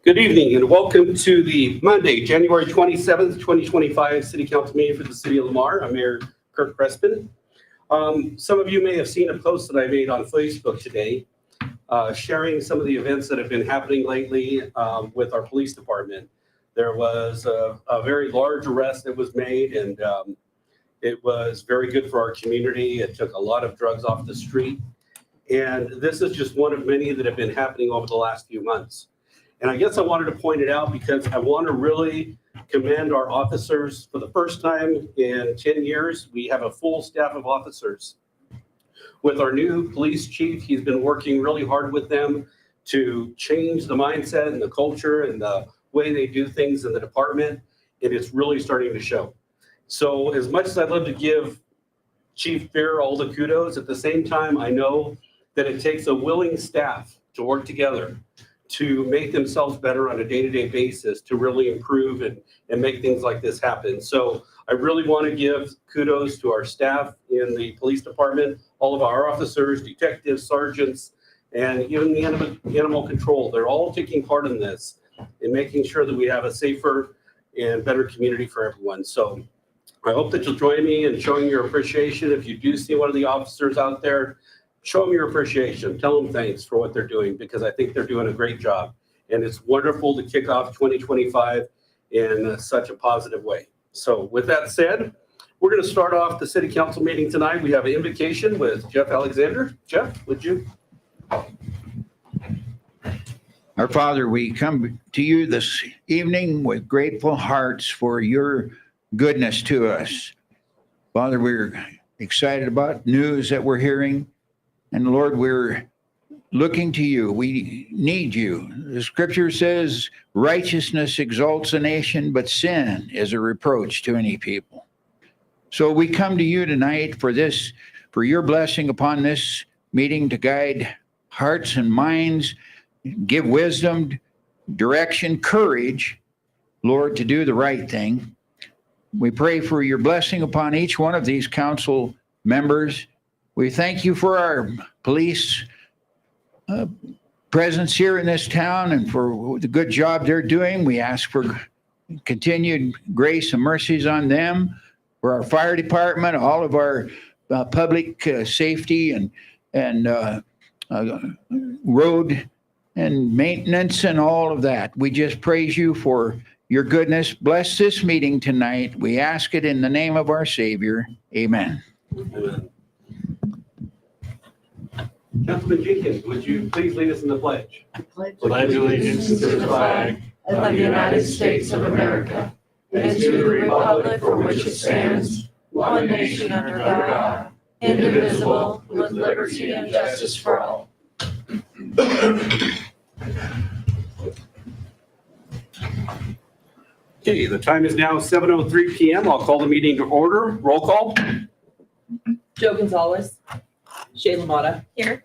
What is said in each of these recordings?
Good evening and welcome to the Monday, January 27th, 2025 City Council meeting for the City of Lamar. I'm Mayor Kirk Crespin. Some of you may have seen a post that I made on Facebook today sharing some of the events that have been happening lately with our police department. There was a very large arrest that was made, and it was very good for our community. It took a lot of drugs off the street. And this is just one of many that have been happening over the last few months. And I guess I wanted to point it out because I want to really commend our officers. For the first time in 10 years, we have a full staff of officers. With our new police chief, he's been working really hard with them to change the mindset and the culture and the way they do things in the department. And it's really starting to show. So as much as I'd love to give Chief Fear all the kudos, at the same time, I know that it takes a willing staff to work together to make themselves better on a day-to-day basis to really improve and make things like this happen. So I really want to give kudos to our staff in the police department, all of our officers, detectives, sergeants, and even the animal control. They're all taking part in this and making sure that we have a safer and better community for everyone. So I hope that you'll join me in showing your appreciation. If you do see one of the officers out there, show them your appreciation. Tell them thanks for what they're doing, because I think they're doing a great job. And it's wonderful to kick off 2025 in such a positive way. So with that said, we're going to start off the city council meeting tonight. We have an invocation with Jeff Alexander. Jeff, would you? Our Father, we come to you this evening with grateful hearts for your goodness to us. Father, we're excited about news that we're hearing. And Lord, we're looking to you. We need you. The scripture says righteousness exalts a nation, but sin is a reproach to any people. So we come to you tonight for this, for your blessing upon this meeting to guide hearts and minds, give wisdom, direction, courage, Lord, to do the right thing. We pray for your blessing upon each one of these council members. We thank you for our police presence here in this town and for the good job they're doing. We ask for continued grace and mercies on them, for our fire department, all of our public safety and road and maintenance and all of that. We just praise you for your goodness. Bless this meeting tonight. We ask it in the name of our Savior. Amen. Amen. Councilman Jenkins, would you please lead us in the pledge? Pledge allegiance to the flag of the United States of America and to the republic for which it stands, one nation under God, indivisible, with liberty and justice for all. Okay, the time is now 7:03 p.m. I'll call the meeting to order. Roll call. Joe Gonzalez. Shay LaMotta. Here.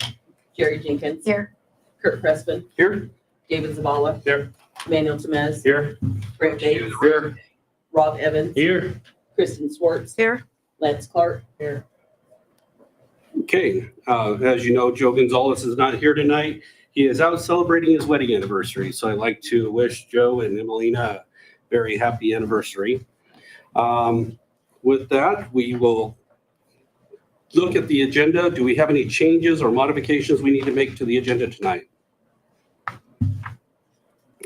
Jerry Jenkins. Here. Kurt Crespin. Here. David Zavala. Here. Manuel Temez. Here. Brent Bates. Here. Rob Evans. Here. Kristen Swartz. Here. Lance Clark. Here. Okay, as you know, Joe Gonzalez is not here tonight. He is out celebrating his wedding anniversary. So I'd like to wish Joe and Emelina a very happy anniversary. With that, we will look at the agenda. Do we have any changes or modifications we need to make to the agenda tonight?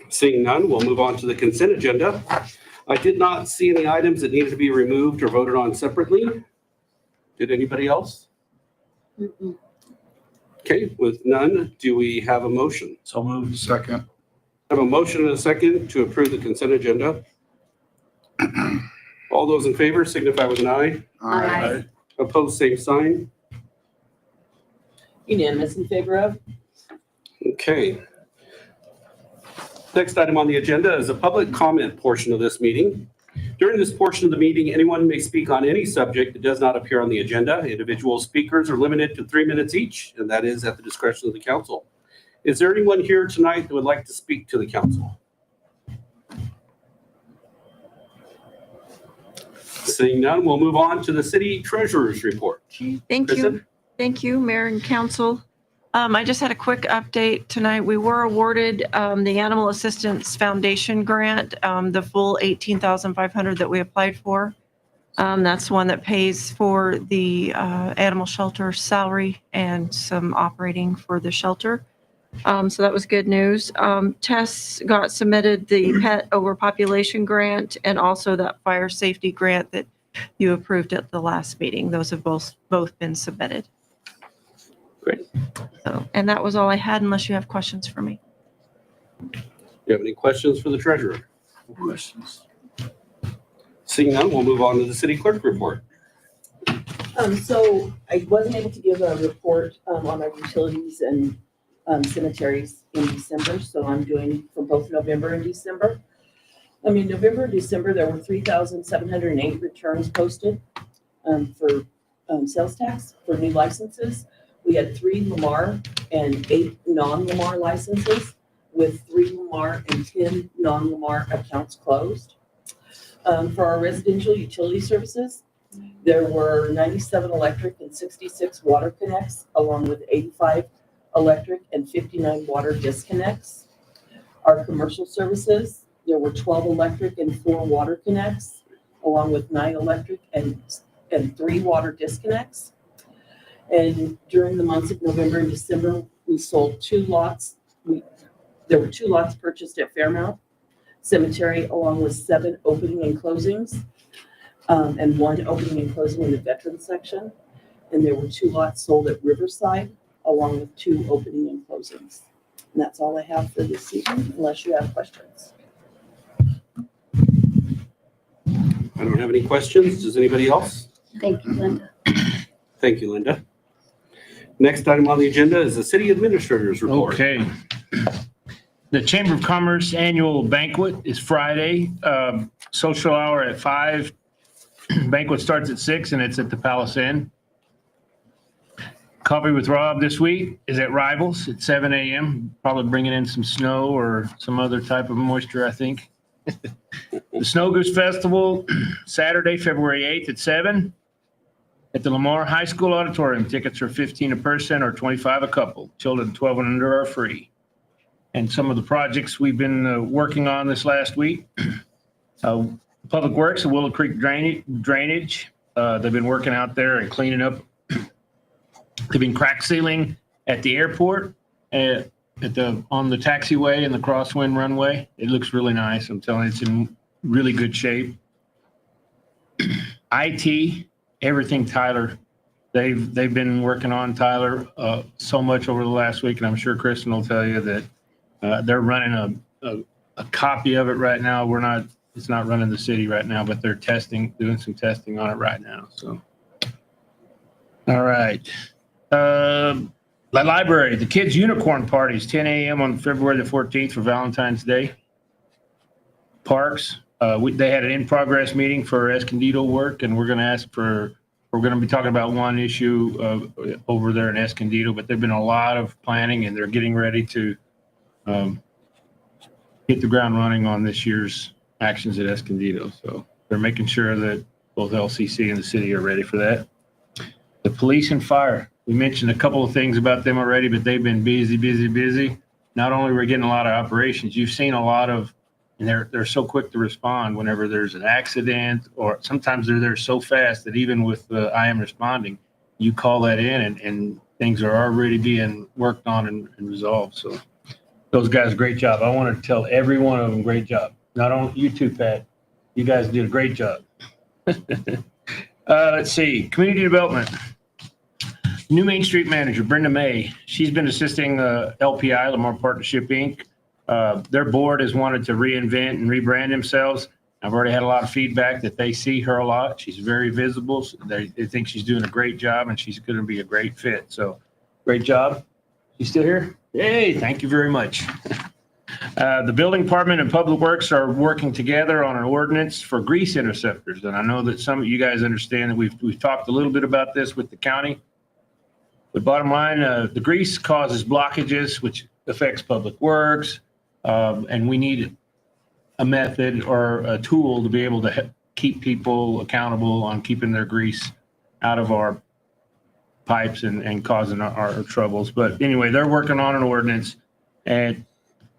Seeing none, we'll move on to the consent agenda. I did not see any items that needed to be removed or voted on separately. Did anybody else? Okay, with none, do we have a motion? So moved. Second. I have a motion and a second to approve the consent agenda. All those in favor signify with an aye. Aye. Opposed, same sign. Unanimous in favor of. Okay. Next item on the agenda is a public comment portion of this meeting. During this portion of the meeting, anyone may speak on any subject that does not appear on the agenda. Individual speakers are limited to 3 minutes each, and that is at the discretion of the council. Is there anyone here tonight that would like to speak to the council? Seeing none, we'll move on to the city treasurer's report. Thank Kristen? you. Thank you, Mayor and Council. I just had a quick update tonight. We were awarded the Animal Assistance Foundation grant, the full $18,500 that we applied for. That's one that pays for the animal shelter salary and some operating for the shelter. So that was good news. Tess got submitted the pet overpopulation grant and also that fire safety grant that you approved at the last meeting. Those have both been submitted. Great. So, and that was all I had unless you have questions for me. Do you have any questions for the treasurer? No questions. Seeing none, we'll move on to the city clerk report. So I wasn't able to give a report on our utilities and cemeteries in December, so I'm doing for both November and December. November and December, there were 3,708 returns posted for sales tax for new licenses. We had 3 Lamar and 8 non-Lamar licenses, with 3 Lamar and 10 non-Lamar accounts closed. For our residential utility services, there were 97 electric and 66 water connects, along with 85 electric and 59 water disconnects. Our commercial services, there were 12 electric and 4 water connects, along with 9 electric and 3 water disconnects. And during the months of November and December, we sold 2 lots. There were 2 lots purchased at Fairmount Cemetery, along with 7 opening and closings, and 1 opening and closing in the veterans section. And there were 2 lots sold at Riverside, along with 2 opening and closings. And that's all I have for this evening, unless you have questions. I don't have any questions. Does anybody else? Thank you, Linda. Thank you, Linda. Next item on the agenda is the city administrator's report. Okay. The Chamber of Commerce annual banquet is Friday. Social hour at 5. Banquet starts at 6 and it's at the Palace Inn. Coffee with Rob this week is at Rivals at 7 a.m. Probably bringing in some snow or some other type of moisture, I think. The Snow Goose Festival, Saturday, February 8th at 7 at the Lamar High School Auditorium. Tickets are $15 a person or $25 a couple. Children 12 and under are free. And some of the projects we've been working on this last week. Public Works, the Willow Creek drainage. They've been working out there and cleaning up. They've been crack sealing at the airport, on the taxiway and the crosswind runway. It looks really nice. I'm telling you, it's in really good shape. IT, everything Tyler. They've been working on Tyler so much over the last week, and I'm sure Kristen will tell you that they're running a copy of it right now. It's not running the city right now, but they're doing some testing on it right now. So, all right. The library, the kids' unicorn parties, 10 a.m. on February the 14th for Valentine's Day. Parks, they had an in-progress meeting for Escondido work, and we're going to be talking about one issue over there in Escondido, but there've been a lot of planning, and they're getting ready to hit the ground running on this year's actions at Escondido. So they're making sure that both LCC and the city are ready for that. The police and fire. We mentioned a couple of things about them already, but they've been busy. Not only are we getting a lot of operations, you've seen a lot of, and they're so quick to respond whenever there's an accident, or sometimes they're there so fast that even with I am responding, you call that in and things are already being worked on and resolved. So those guys, great job. I want to tell every one of them, great job. Not only you two, Pat, you guys did a great job. Let's see, community development. New Main Street Manager, Brenda May. She's been assisting LPI, Lamar Partnership, Inc. Their board has wanted to reinvent and rebrand themselves. I've already had a lot of feedback that they see her a lot. She's very visible. So they think she's doing a great job, and she's going to be a great fit. So great job. You still here? Hey, thank you very much. The building department and public works are working together on an ordinance for grease interceptors. And I know that some of you guys understand that we've talked a little bit about this with the county. But bottom line, the grease causes blockages, which affects public works. And we need a method or a tool to be able to keep people accountable on keeping their grease out of our pipes and causing our troubles. But anyway, they're working on an ordinance and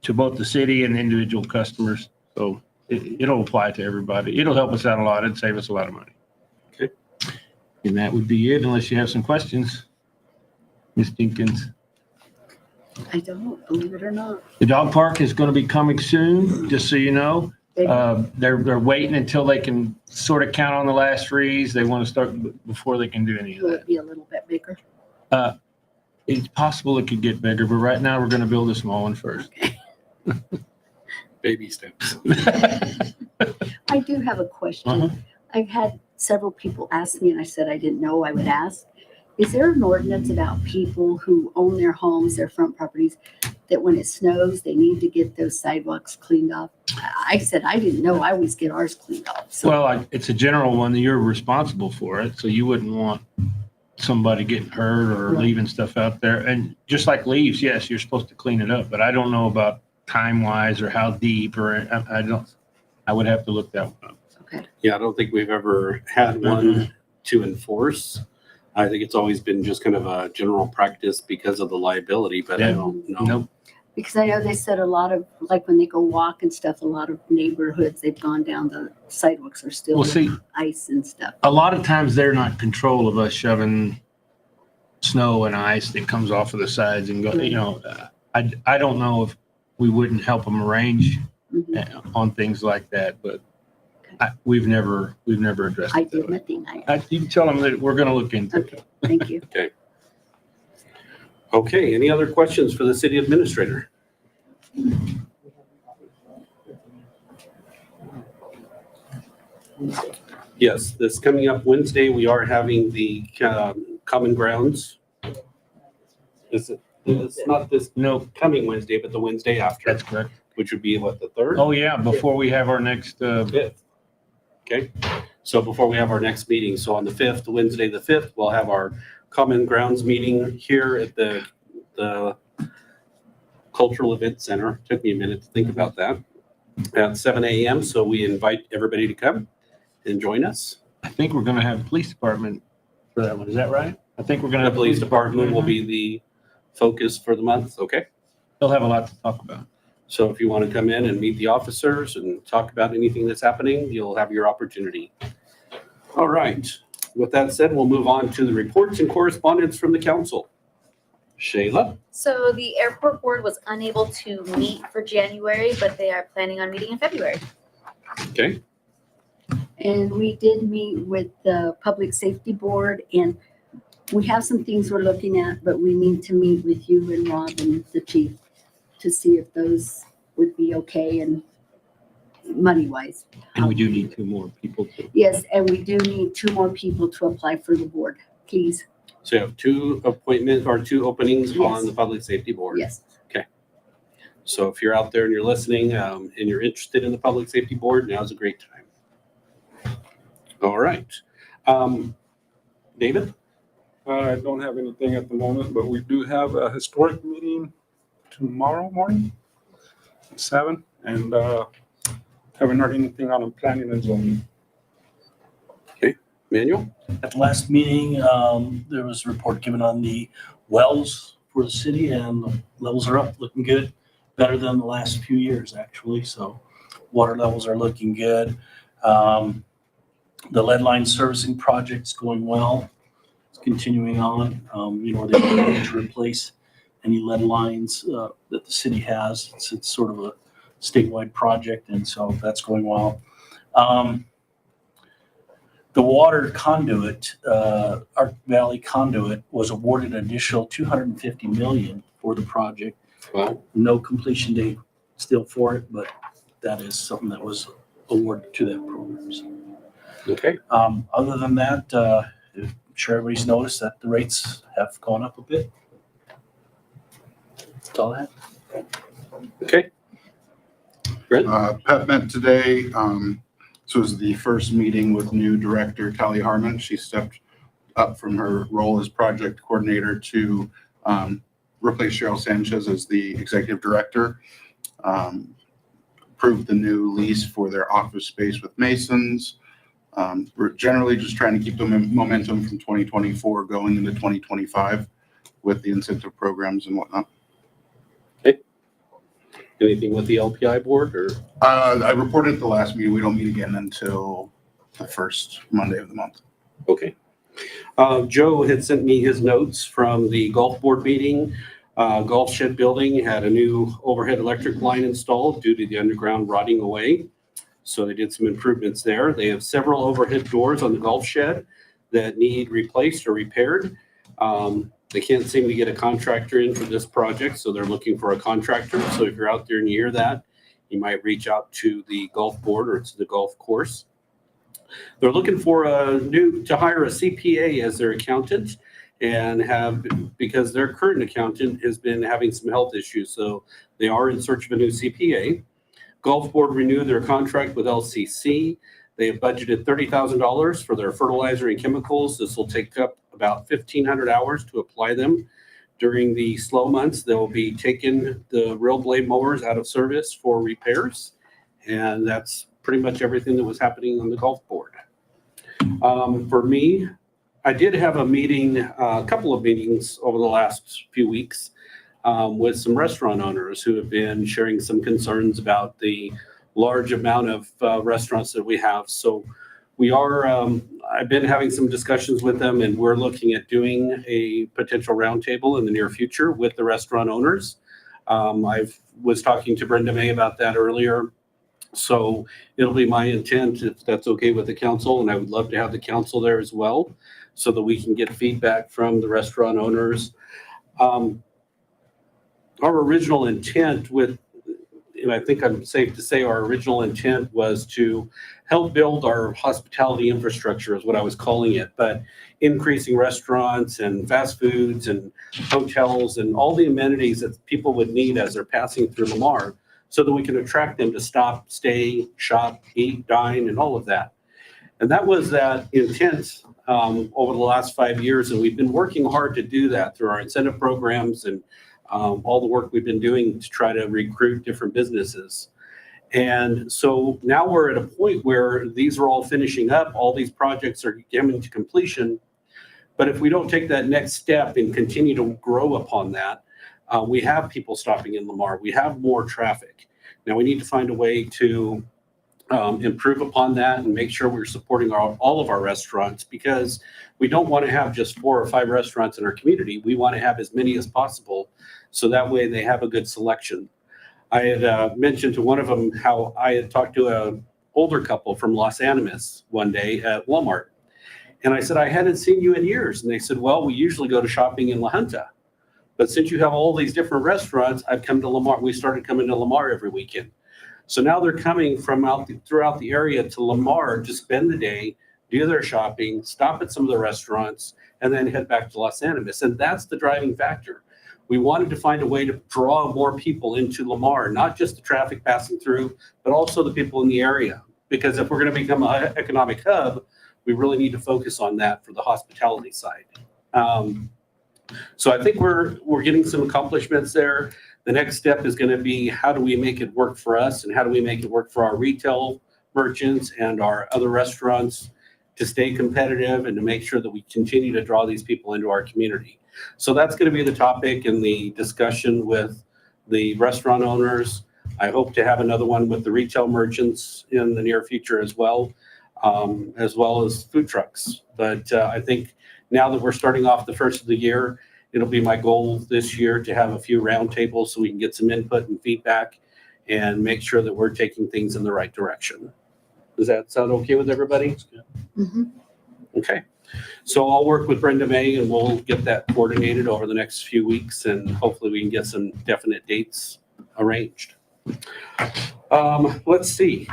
to both the city and individual customers. So it'll apply to everybody. It'll help us out a lot. It'd save us a lot of money. Okay. And that would be it unless you have some questions. Ms. Jenkins. I don't, believe it or not. The dog park is going to be coming soon, just so you know. They're waiting until they can sort of count on the last freeze. They want to start before they can do any of Will that. it be a little bit bigger? It's possible it could get bigger, but right now we're going to build a small one first. Baby steps. I do have a question. Uh-huh. I've had several people ask me, and I said I didn't know I would ask. Is there an ordinance about people who own their homes, their front properties, that when it snows, they need to get those sidewalks cleaned off? I said I didn't know. I always get ours cleaned off. So Well, it's a general one that you're responsible for it, so you wouldn't want somebody getting hurt or Right. leaving stuff out there. And just like leaves, yes, you're supposed to clean it up, but I don't know about time-wise or how deep or I would have to look that one up. okay. Yeah, I don't think we've ever had one to enforce. I think it's always been just kind of a general practice because of the liability, but I Yeah. don't know. Nope. Because I know they said a lot of, like when they go walk and stuff, a lot of neighborhoods, they've gone down, the sidewalks are still Well, see, ice and stuff. a lot of times they're not in control of us shoving snow and ice that comes off of the sides and go, I don't know if we wouldn't help them arrange Mhm. on things like that, but we've never addressed I it that did way. nothing. You can tell them that we're going to look into it. Okay, thank you. Okay, any other questions for the city administrator? Yes, this coming up Wednesday, we are having the Common Grounds. It's not this No, coming Wednesday, but the Wednesday after, that's correct. which would be what, the 3rd? Oh, yeah, before we have our next, 5th. Okay, so before we have our next meeting, so on the 5th, Wednesday, the 5th, we'll have our Common Grounds meeting here at the Cultural Event Center. Took me a minute to think about that. At 7 a.m., so we invite everybody to come and join us. I think we're going to have the police department for that one. Is that right? I think we're going to The have police department will be the focus for the month, okay? They'll have a lot to talk about. So if you want to come in and meet the officers and talk about anything that's happening, you'll have your opportunity. All right. With that said, we'll move on to the reports and correspondence from the council. Shayla? So the airport board was unable to meet for January, but they are planning on meeting in February. Okay. And we did meet with the Public Safety Board, and we have some things we're looking at, but we need to meet with you and Rob and the chief to see if those would be okay and money-wise. And we do need 2 more people to. Yes, and we do need 2 more people to apply for the board, please. So you have 2 appointments or 2 openings on Yes. the Public Safety Board. Yes. So if you're out there and you're listening and you're interested in the Public Safety Board, now's a great time. All right. David? I don't have anything at the moment, but we do have a historic meeting tomorrow morning, at 7, and haven't heard anything on planning and zoning. Manuel? At the last meeting, there was a report given on the wells for the city, and the levels are up, looking good, better than the last few years, actually. So water levels are looking good. The lead line servicing project's going well. It's continuing on. They're going to replace any lead lines that the city has. It's sort of a statewide project, and so that's going well. The water conduit, Ark Valley Conduit, was awarded an additional $250 million for the project. Well, No completion date still for it, but that is something that was awarded to that program. So, okay. other than that, I'm sure everybody's noticed that the rates have gone up a bit. That's all I have. Okay. Brent? Pat met today. This was the first meeting with new director Kelly Harmon. She stepped up from her role as project coordinator to replace Cheryl Sanchez as the executive director. Approved the new lease for their office space with Masons. We're generally just trying to keep the momentum from 2024 going into 2025 with the incentive programs and whatnot. Anything with the LPI board or? I reported at the last meeting, we don't meet again until the first Monday of the month. Okay. Joe had sent me his notes from the golf board meeting. Golf shed building had a new overhead electric line installed due to the underground rotting away. So they did some improvements there. They have several overhead doors on the golf shed that need replaced or repaired. They can't seem to get a contractor in for this project, so they're looking for a contractor. So if you're out there and you hear that, you might reach out to the golf board or to the golf course. They're looking for to hire a CPA as their accountant because their current accountant has been having some health issues. So they are in search of a new CPA. Golf board renewed their contract with LCC. They have budgeted $30,000 for their fertilizer and chemicals. This will take up about 1,500 hours to apply them. During the slow months, they'll be taking the real blade mowers out of service for repairs. And that's pretty much everything that was happening on the golf board. For me, I did have a meeting, a couple of meetings over the last few weeks with some restaurant owners who have been sharing some concerns about the large amount of restaurants that we have. So we are, I've been having some discussions with them, and we're looking at doing a potential roundtable in the near future with the restaurant owners. I was talking to Brenda May about that earlier. So it'll be my intent, if that's okay with the council, and I would love to have the council there as well, so that we can get feedback from the restaurant owners. Our original intent and I think I'm safe to say our original intent was to help build our hospitality infrastructure, is what I was calling it, but increasing restaurants and fast foods and hotels and all the amenities that people would need as they're passing through Lamar, so that we can attract them to stop, stay, shop, eat, dine, and all of that. And that was that intent over the last 5 years, and we've been working hard to do that through our incentive programs and all the work we've been doing to try to recruit different businesses. And so now we're at a point where these are all finishing up, all these projects are coming to completion. But if we don't take that next step and continue to grow upon that, we have people stopping in Lamar, we have more traffic. Now we need to find a way to improve upon that and make sure we're supporting all of our restaurants, because we don't want to have just 4 or 5 restaurants in our community. We want to have as many as possible, so that way they have a good selection. I had mentioned to one of them how I had talked to an older couple from Los Animas one day at Walmart. And I said, I hadn't seen you in years. And they said, well, we usually go to shopping in La Junta. But since you have all these different restaurants, I've come to Lamar. We started coming to Lamar every weekend. So now they're coming from throughout the area to Lamar to spend the day, do their shopping, stop at some of the restaurants, and then head back to Los Animas. And that's the driving factor. We wanted to find a way to draw more people into Lamar, not just the traffic passing through, but also the people in the area. Because if we're going to become an economic hub, we really need to focus on that for the hospitality side. So I think we're getting some accomplishments there. The next step is going to be, how do we make it work for us, and how do we make it work for our retail merchants and our other restaurants to stay competitive and to make sure that we continue to draw these people into our community. So that's going to be the topic in the discussion with the restaurant owners. I hope to have another one with the retail merchants in the near future as well as food trucks. But I think now that we're starting off the first of the year, it'll be my goal this year to have a few roundtables so we can get some input and feedback and make sure that we're taking things in the right direction. Does that sound okay with everybody? Okay. So I'll work with Brenda May, and we'll get that coordinated over the next few weeks, and hopefully we can get some definite dates arranged. Let's see.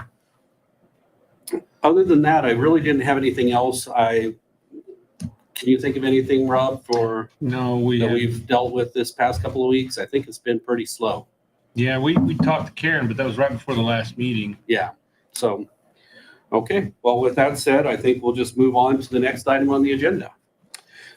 Other than that, I really didn't have anything else. Can you think of anything, Rob, No, that we've dealt with this past couple of weeks? I think it's been pretty slow. Yeah, we talked to Karen, but that was right before the last meeting. Yeah. So, okay. Well, with that said, I think we'll just move on to the next item on the agenda.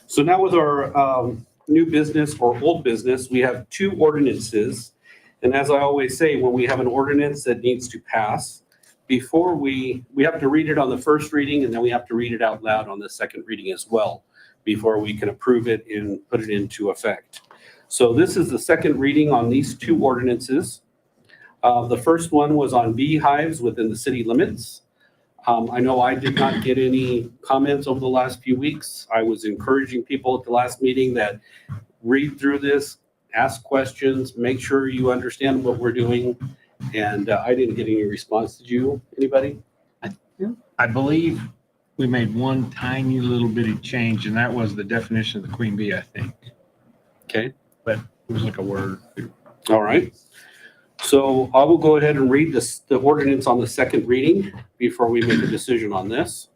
So now with our new business or old business, we have 2 ordinances. And as I always say, when we have an ordinance that needs to pass, before we have to read it on the first reading, and then we have to read it out loud on the second reading as well, before we can approve it and put it into effect. So this is the second reading on these two ordinances. The first one was on beehives within the city limits. I know I did not get any comments over the last few weeks. I was encouraging people at the last meeting that read through this, ask questions, make sure you understand what we're doing. And I didn't get any response. Did you, anybody? I believe we made one tiny little bitty change, and that was the definition of the queen bee, I think. Okay. But it was like a word. All right. So I will go ahead and read the ordinance on the second reading before we make a decision on this.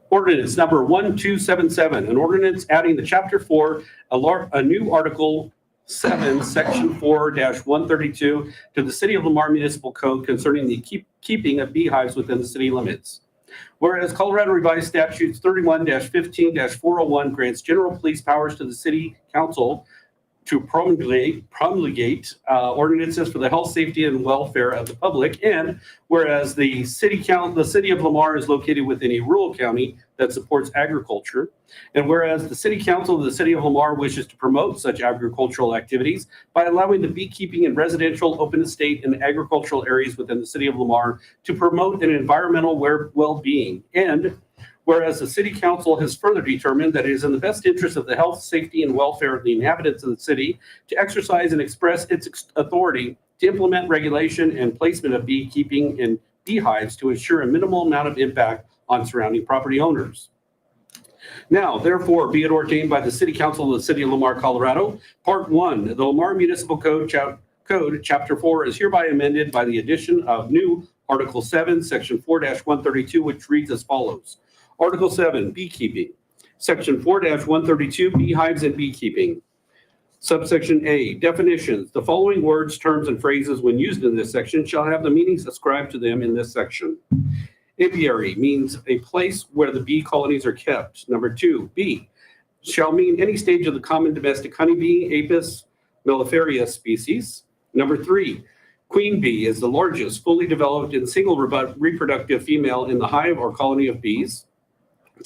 Ordinance number 1277, an ordinance adding to chapter 4, a new article 7, section 4-132 to the City of Lamar Municipal Code concerning the keeping of beehives within the city limits. Whereas Colorado Revised Statutes 31-15-401 grants general police powers to the city council to promulgate ordinances for the health, safety, and welfare of the public. And whereas the city of Lamar is located within a rural county that supports agriculture. And whereas the city council of the city of Lamar wishes to promote such agricultural activities by allowing the beekeeping in residential, open estate, and agricultural areas within the city of Lamar to promote an environmental well-being. And whereas the city council has further determined that it is in the best interest of the health, safety, and welfare of the inhabitants of the city to exercise and express its authority to implement regulation and placement of beekeeping in beehives to ensure a minimal amount of impact on surrounding property owners. Now, therefore, be it ordained by the City Council of the City of Lamar, Colorado, Part 1, the Lamar Municipal Code, Chapter 4 is hereby amended by the addition of new Article 7, Section 4-132, which reads as follows. Article 7, beekeeping. Section 4-132, beehives and beekeeping. Subsection A, definitions. The following words, terms, and phrases when used in this section shall have the meanings ascribed to them in this section. Apiary means a place where the bee colonies are kept. Number 2, bee shall mean any stage of the common domestic honeybee, Apis mellifera species. Number 3, queen bee is the largest fully developed and single reproductive female in the hive or colony of bees.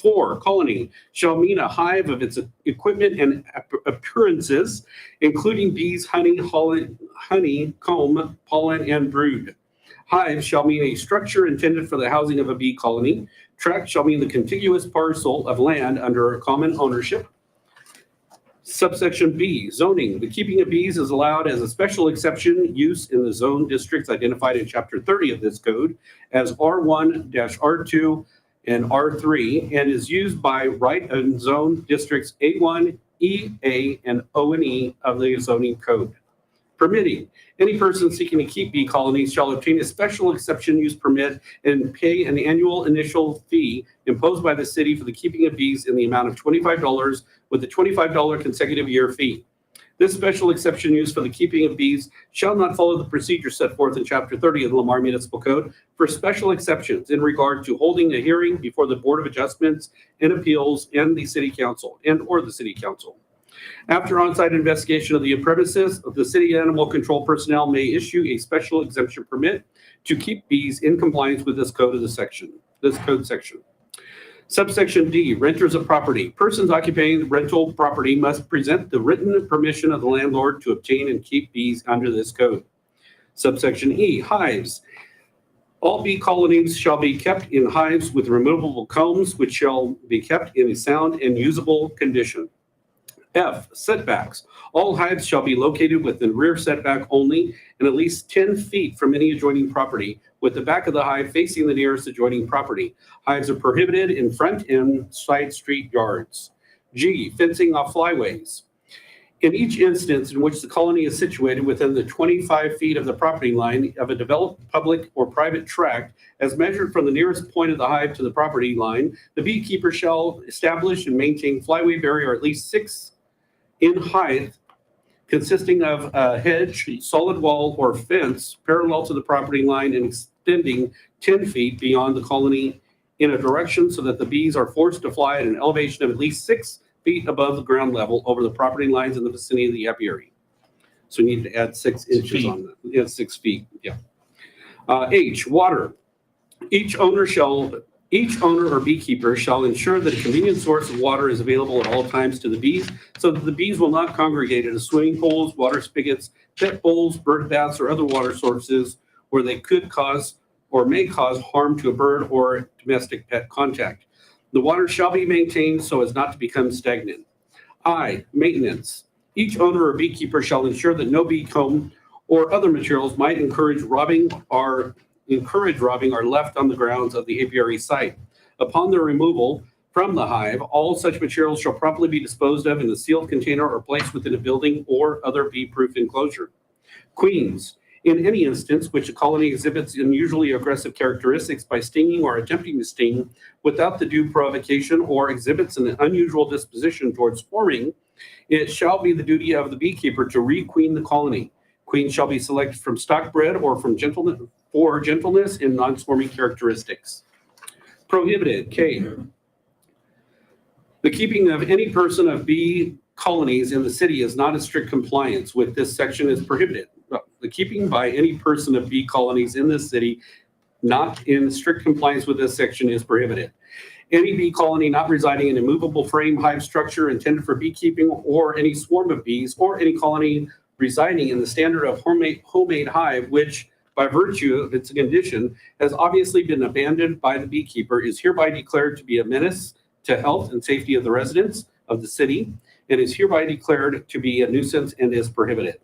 4, colony shall mean a hive of its equipment and appearances, including bees, honey, comb, pollen, and brood. Hive shall mean a structure intended for the housing of a bee colony. Tract shall mean the contiguous parcel of land under a common ownership. Subsection B, zoning. The keeping of bees is allowed as a special exception use in the zone districts identified in Chapter 30 of this code as R1-R2 and R3 and is used by right in zone districts A1, E, A, and O and E of the zoning code. Permitting. Any person seeking to keep bee colonies shall obtain a special exception use permit and pay an annual initial fee imposed by the city for the keeping of bees in the amount of $25 with a $25 consecutive year fee. This special exception use for the keeping of bees shall not follow the procedure set forth in Chapter 30 of the Lamar Municipal Code for special exceptions in regard to holding a hearing before the Board of Adjustments and Appeals and the City Council or the City Council. After on-site investigation of the premises, the city animal control personnel may issue a special exemption permit to keep bees in compliance with this code section. Subsection D, renters of property. Persons occupying rental property must present the written permission of the landlord to obtain and keep bees under this code. Subsection E, hives. All bee colonies shall be kept in hives with removable combs, which shall be kept in a sound and usable condition. F, setbacks. All hives shall be located within rear setback only and at least 10 feet from any adjoining property, with the back of the hive facing the nearest adjoining property. Hives are prohibited in front and side street yards. G, fencing off flyways. In each instance in which the colony is situated within the 25 feet of the property line of a developed public or private tract, as measured from the nearest point of the hive to the property line, the beekeeper shall establish and maintain flyway barrier at least 6 in height, consisting of a hedge, solid wall, or fence parallel to the property line and extending 10 feet beyond the colony in a direction so that the bees are forced to fly at an elevation of at least 6 feet above the ground level over the property lines in the vicinity of the apiary. So we need to add 6 inches on that. Yeah, 6 feet. Yeah. H, water. Each owner or beekeeper shall ensure that a convenient source of water is available at all times to the bees, so that the bees will not congregate at swimming pools, water spigots, pet bowls, bird baths, or other water sources where they could cause or may cause harm to a bird or domestic pet contact. The water shall be maintained so as not to become stagnant. I, maintenance. Each owner or beekeeper shall ensure that no bee comb or other materials might encourage robbing are left on the grounds of the apiary site. Upon their removal from the hive, all such materials shall properly be disposed of in a sealed container or placed within a building or other bee-proof enclosure. Queens. In any instance which a colony exhibits unusually aggressive characteristics by stinging or attempting to sting without the due provocation or exhibits an unusual disposition towards swarming, it shall be the duty of the beekeeper to requeen the colony. Queens shall be selected from stock bred or from gentleness in non-swarming characteristics. Prohibited, K. The keeping of any person of bee colonies in the city is not in strict compliance with this section is prohibited. The keeping by any person of bee colonies in this city not in strict compliance with this section is prohibited. Any bee colony not residing in a movable frame hive structure intended for beekeeping, or any swarm of bees, or any colony residing in the standard of homemade hive, which by virtue of its condition has obviously been abandoned by the beekeeper, is hereby declared to be a menace to health and safety of the residents of the city, and is hereby declared to be a nuisance and is prohibited.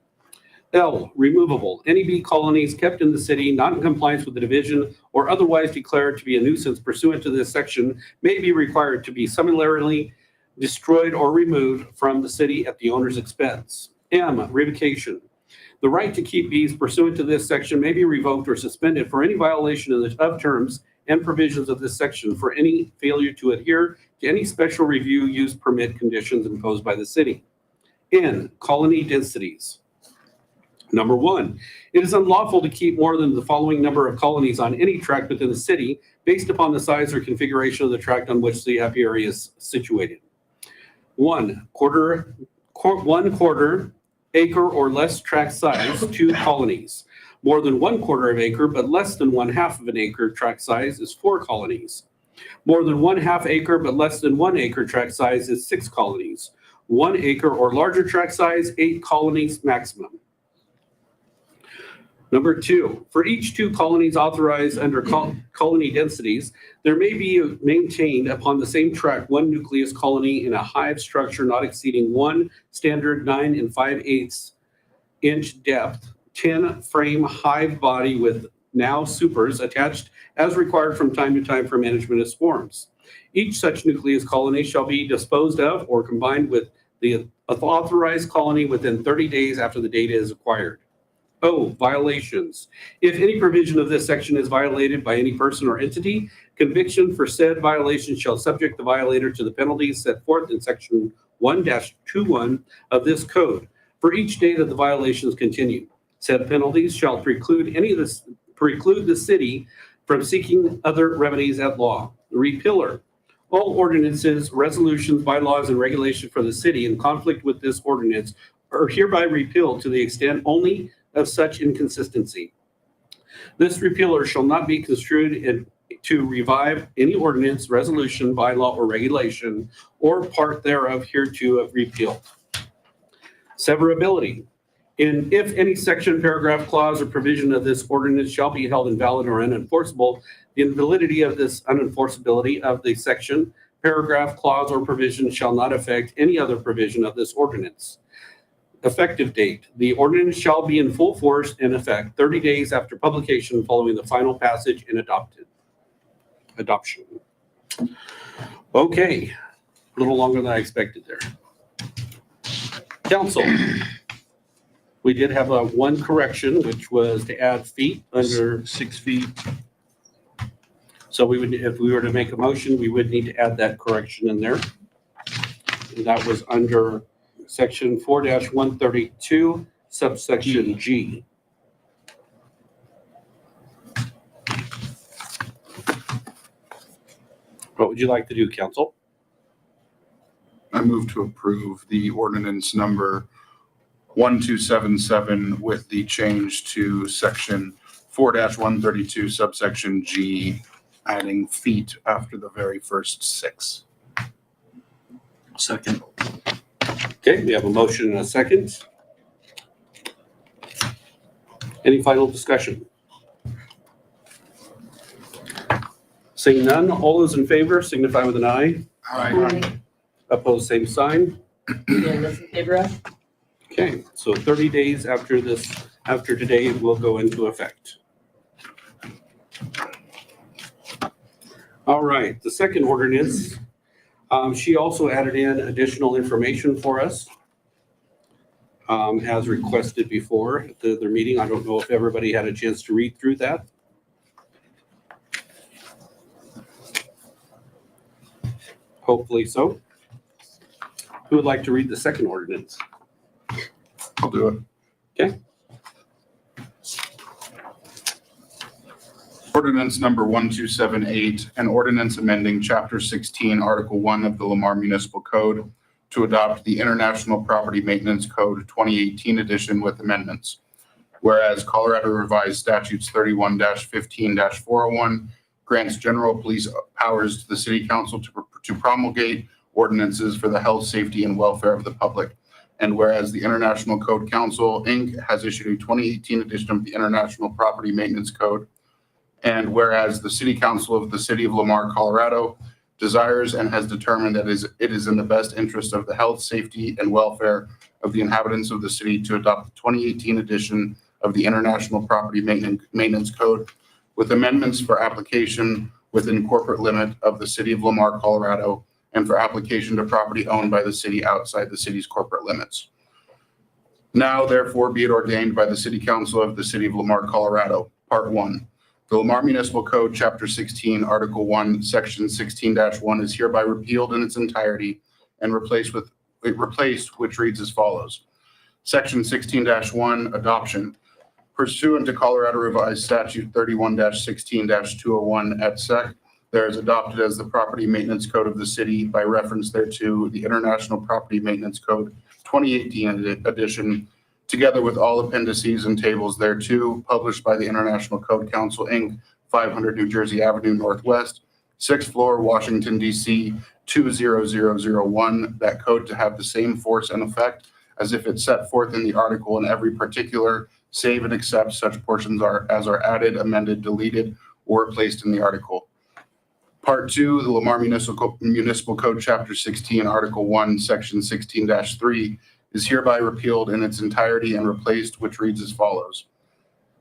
L, removable. Any bee colonies kept in the city not in compliance with the division or otherwise declared to be a nuisance pursuant to this section may be required to be summarily destroyed or removed from the city at the owner's expense. M, revocation. The right to keep bees pursuant to this section may be revoked or suspended for any violation of terms and provisions of this section, for any failure to adhere to any special review use permit conditions imposed by the city. N, colony densities. Number 1, it is unlawful to keep more than the following number of colonies on any tract within the city based upon the size or configuration of the tract on which the apiary is situated. 1 quarter acre or less tract size, 2 colonies. More than 1/4 acre but less than 1/2 of an acre tract size is 4 colonies. More than 1/2 acre but less than 1 acre tract size is 6 colonies. 1 acre or larger tract size, 8 colonies maximum. Number 2, for each 2 colonies authorized under colony densities, there may be maintained upon the same tract 1 nucleus colony in a hive structure not exceeding 1 standard 9 5/8 inch depth, 10 frame hive body with now supers attached as required from time to time for management of swarms. Each such nucleus colony shall be disposed of or combined with the authorized colony within 30 days after the data is acquired. O, violations. If any provision of this section is violated by any person or entity, conviction for said violation shall subject the violator to the penalties set forth in section 1-21 of this code. For each day that the violations continue, said penalties shall preclude the city from seeking other remedies at law. Repealer. All ordinances, resolutions, bylaws, and regulations for the city in conflict with this ordinance are hereby repealed to the extent only of such inconsistency. This repealer shall not be construed to revive any ordinance, resolution, bylaw, or regulation, or part thereof hereto of repealed. Severability. If any section, paragraph, clause, or provision of this ordinance shall be held invalid or unenforceable, the invalidity of this unenforceability of the section, paragraph, clause, or provision shall not affect any other provision of this ordinance. Effective date. The ordinance shall be in full force and effect 30 days after publication following the final passage and adoption. Okay, a little longer than I expected there. Council. We did have one correction, which was to add feet under 6 feet. So we would, if we were to make a motion, we would need to add that correction in there. And that was under section 4-132, subsection G. What would you like to do, council? I move to approve the ordinance number 1277 with the change to section 4-132 subsection G, adding feet after the very first six. Second. Okay, we have a motion and a second. Any final discussion? Seeing none, all those in favor signify with an eye. Aye. Opposed, same sign. And those in favor of? Okay, so 30 days after today, it will go into effect. All right, the second ordinance, she also added in additional information for us, as requested before at their meeting. I don't know if everybody had a chance to read through that. Hopefully so. Who would like to read the second ordinance? I'll do it. Okay. Ordinance number 1278, an ordinance amending Chapter 16, Article 1 of the Lamar Municipal Code to adopt the International Property Maintenance Code 2018 edition with amendments. Whereas Colorado Revised Statutes 31-15-401 grants general police powers to the city council to promulgate ordinances for the health, safety, and welfare of the public. And whereas the International Code Council, Inc. has issued a 2018 edition of the International Property Maintenance Code. And whereas the City Council of the City of Lamar, Colorado desires and has determined that it is in the best interest of the health, safety, and welfare of the inhabitants of the city to adopt the 2018 edition of the International Property Maintenance Code with amendments for application within corporate limit of the City of Lamar, Colorado, and for application to property owned by the city outside the city's corporate limits. Now, therefore, be it ordained by the City Council of the City of Lamar, Colorado, Part 1. The Lamar Municipal Code, Chapter 16, Article 1, Section 16-1 is hereby repealed in its entirety and replaced, which reads as follows. Section 16-1, Adoption. Pursuant to Colorado Revised Statute 31-16-201 et sec, there is adopted as the Property Maintenance Code of the city by reference thereto the International Property Maintenance Code 2018 edition, together with all appendices and tables thereto, published by the International Code Council, Inc., 500 New Jersey Avenue Northwest, 6th floor, Washington, D.C., 20001, that code to have the same force and effect as if it's set forth in the article in every particular, save and except such portions as are added, amended, deleted, or replaced in the article. Part 2, the Lamar Municipal Code, Chapter 16, Article 1, Section 16-3, is hereby repealed in its entirety and replaced, which reads as follows.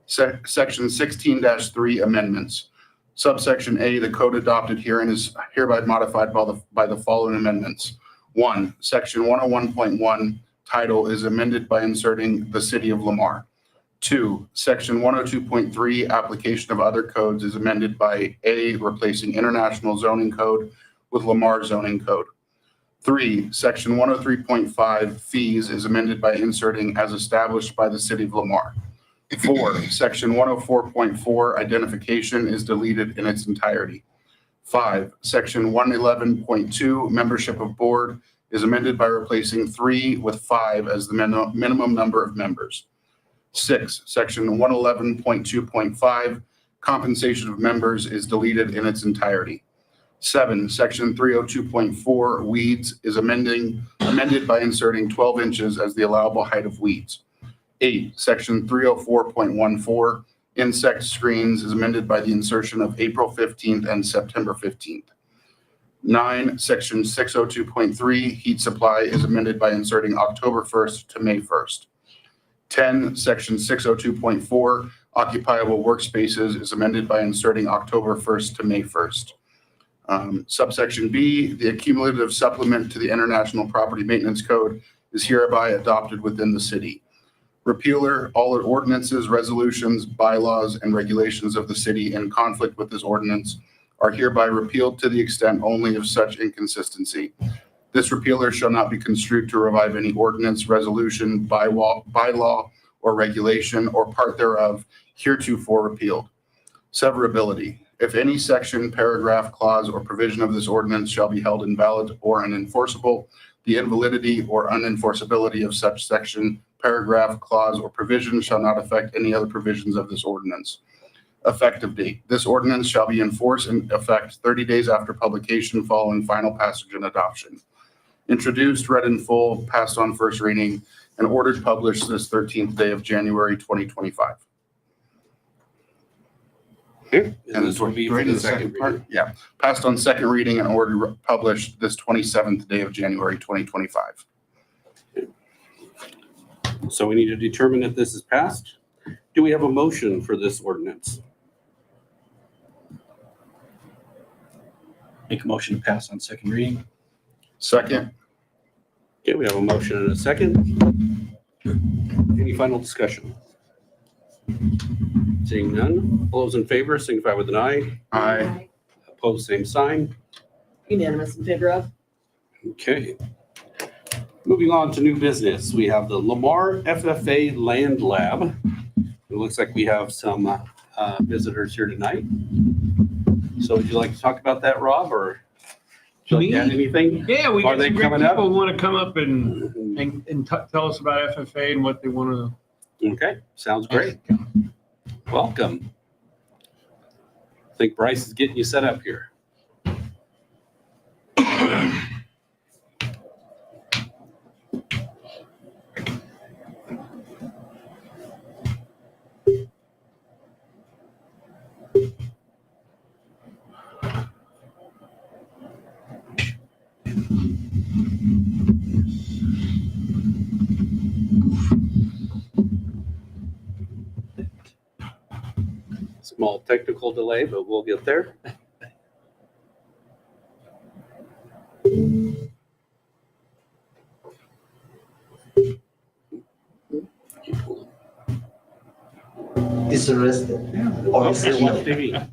Section 16-3 Amendments. Subsection A, the code adopted herein is hereby modified by the following amendments. 1. Section 101.1 title is amended by inserting the City of Lamar. 2. Section 102.3 application of other codes is amended by A, replacing International Zoning Code with Lamar Zoning Code. 3. Section 103.5 fees is amended by inserting as established by the City of Lamar. 4. Section 104.4 identification is deleted in its entirety. 5. Section 111.2 membership of board is amended by replacing 3 with 5 as the minimum number of members. 6. Section 111.2.5 compensation of members is deleted in its entirety. 7. Section 302.4 weeds is amended by inserting 12 inches as the allowable height of weeds. 8. Section 304.14 insect screens is amended by the insertion of April 15th and September 15th. 9. Section 602.3 heat supply is amended by inserting October 1st to May 1st. 10. Section 602.4 occupiable workspaces is amended by inserting October 1st to May 1st. Subsection B, the accumulative supplement to the International Property Maintenance Code is hereby adopted within the city. Repealer, all ordinances, resolutions, bylaws, and regulations of the city in conflict with this ordinance are hereby repealed to the extent only of such inconsistency. This repealer shall not be construed to revive any ordinance, resolution, bylaw, or regulation, or part thereof heretofore repealed. Severability. If any section, paragraph, clause, or provision of this ordinance shall be held invalid or unenforceable, the invalidity or unenforceability of such section, paragraph, clause, or provision shall not affect any other provisions of this ordinance. effective date. This ordinance shall be in force and effect 30 days after publication following final passage and adoption. Introduced, read in full, passed on first reading, and ordered published this 13th day of January 2025. And And this will be for the second part. Yeah, passed on second reading and ordered published this 27th day of January 2025. So we need to determine if this is passed. Do we have a motion for this ordinance? Make a motion to pass on second reading. Second. Okay, we have a motion and a second. Any final discussion? Seeing none, all those in favor signify with an eye. Aye. Opposed, same sign. Unanimous in favor of? Okay. Moving on to new business, we have the Lamar FFA Land Lab. It looks like we have some visitors here tonight. So would you like to talk about that, Rob, or would you like to add anything? Yeah, we Are got they some great coming up? people want to come up and tell us about FFA and what they want to. Okay, sounds great. Welcome. I think Bryce is getting you set up here. Small technical delay, but we'll get there. Is arrested. Oh, you're watching TV.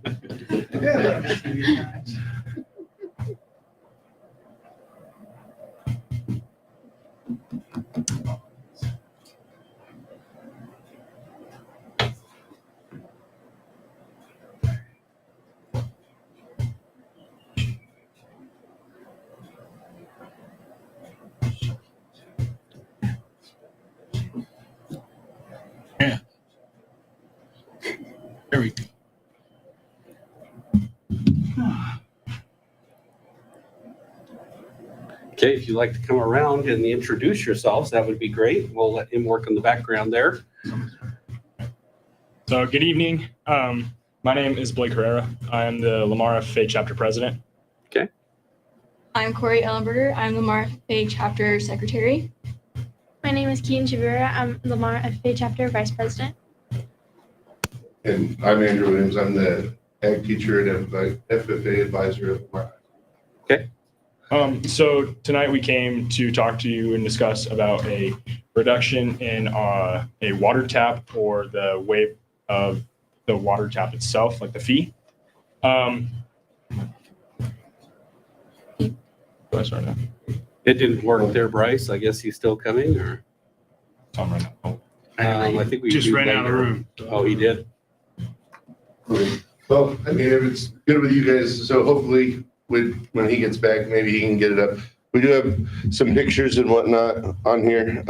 There we go. Okay, if you'd like to come around and introduce yourselves, that would be great. We'll let him work in the background there. So good evening. My name is Blake Herrera. I am the Lamar FFA chapter president. I'm Corey Ellenberger. I'm Lamar FFA chapter secretary. My name is Keaton Chavira. I'm Lamar FFA chapter vice president. And I'm Andrew Williams. I'm the ag teacher and FFA advisor of Lamar. So tonight we came to talk to you and discuss about a reduction in a water tap or the waive of the water tap itself, like the fee. Do I start now? It didn't work there, Bryce. I guess he's still coming, or? Tom right now. I think we Just do ran out of later. room. Oh, he did? Well, I mean, if it's good with you guys, so hopefully when he gets back, maybe he can get it up. We do have some pictures and whatnot on here.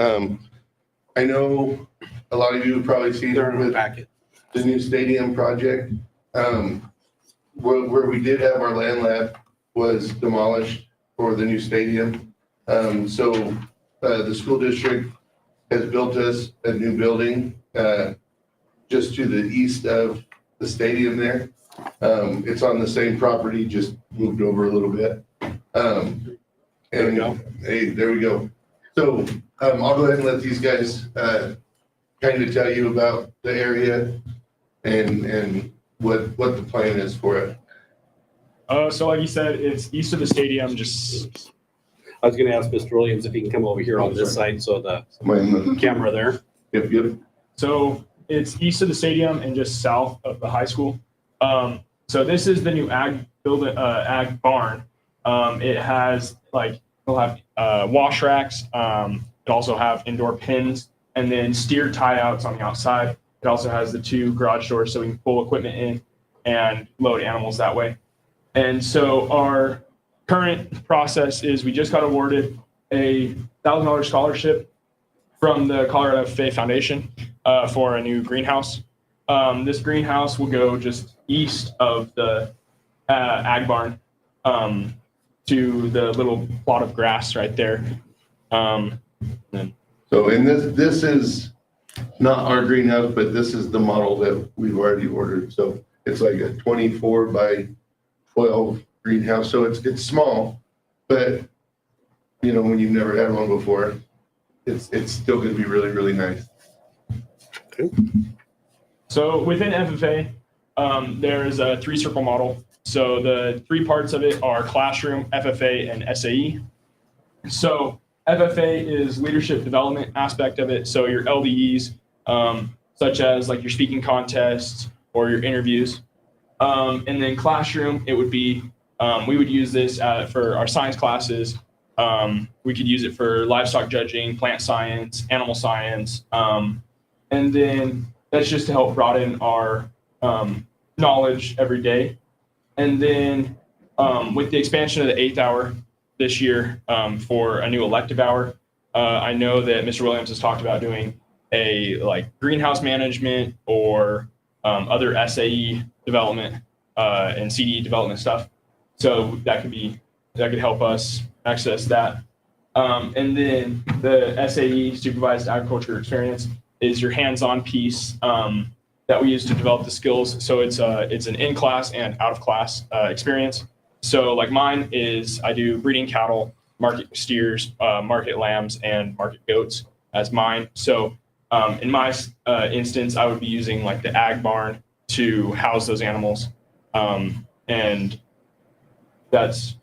I know a lot of you have probably seen They're in the with packet. the new stadium project. Where we did have our land lab was demolished for the new stadium. So the school district has built us a new building just to the east of the stadium there. It's on the same property, just moved over a little bit. There we go. Hey, there we go. So I'll go ahead and let these guys kind of tell you about the area and what the plan is for it. So like you said, it's east of the stadium, just I was gonna ask Mr. Williams if he can come over here on this side, so the camera there. Yep. so it's east of the stadium and just south of the high school. So this is the new ag building, ag barn. It has it'll have wash racks. It also have indoor pins and then steer tie outs on the outside. It also has the 2 garage doors so we can pull equipment in and load animals that way. And so our current process is we just got awarded a $1,000 scholarship from the Colorado FFA Foundation for a new greenhouse. This greenhouse will go just east of the ag barn to the little plot of grass right there. So, and this is not our greenhouse, but this is the model that we've already ordered. So it's like a 24 by 12 greenhouse. So it's small, but you know, when you've never had one before, it's still going to be really, really nice. So within FFA, there is a 3-circle model. So the 3 parts of it are classroom, FFA, and SAE. So FFA is leadership development aspect of it. So your LDEs, such as like your speaking contests or your interviews. And then classroom, it would be, we would use this for our science classes. We could use it for livestock judging, plant science, animal science. And then that's just to help broaden our knowledge every day. And then with the expansion of the 8th hour this year for a new elective hour, I know that Mr. Williams has talked about doing a like greenhouse management or other SAE development and CDE development stuff. So that could help us access that. And then the SAE, supervised agriculture experience, is your hands-on piece that we use to develop the skills. So it's an in-class and out-of-class experience. So like mine is I do breeding cattle, market steers, market lambs, and market goats as mine. So in my instance, I would be using like the ag barn to house those animals. And that's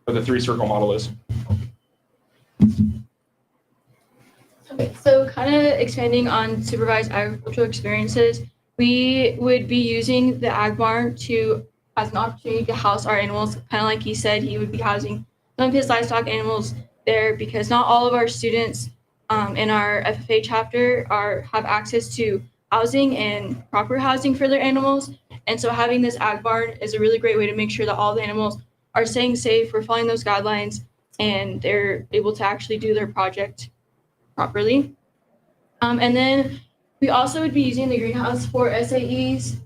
what the 3-circle model is. Okay, so kind of expanding on supervised agricultural experiences, we would be using the ag barn as an opportunity to house our animals. Kind of like he said, he would be housing some of his livestock animals there because not all of our students in our FFA chapter have access to housing and proper housing for their animals. And so having this ag barn is a really great way to make sure that all the animals are staying safe, we're following those guidelines, and they're able to actually do their project properly. And then we also would be using the greenhouse for SAEs,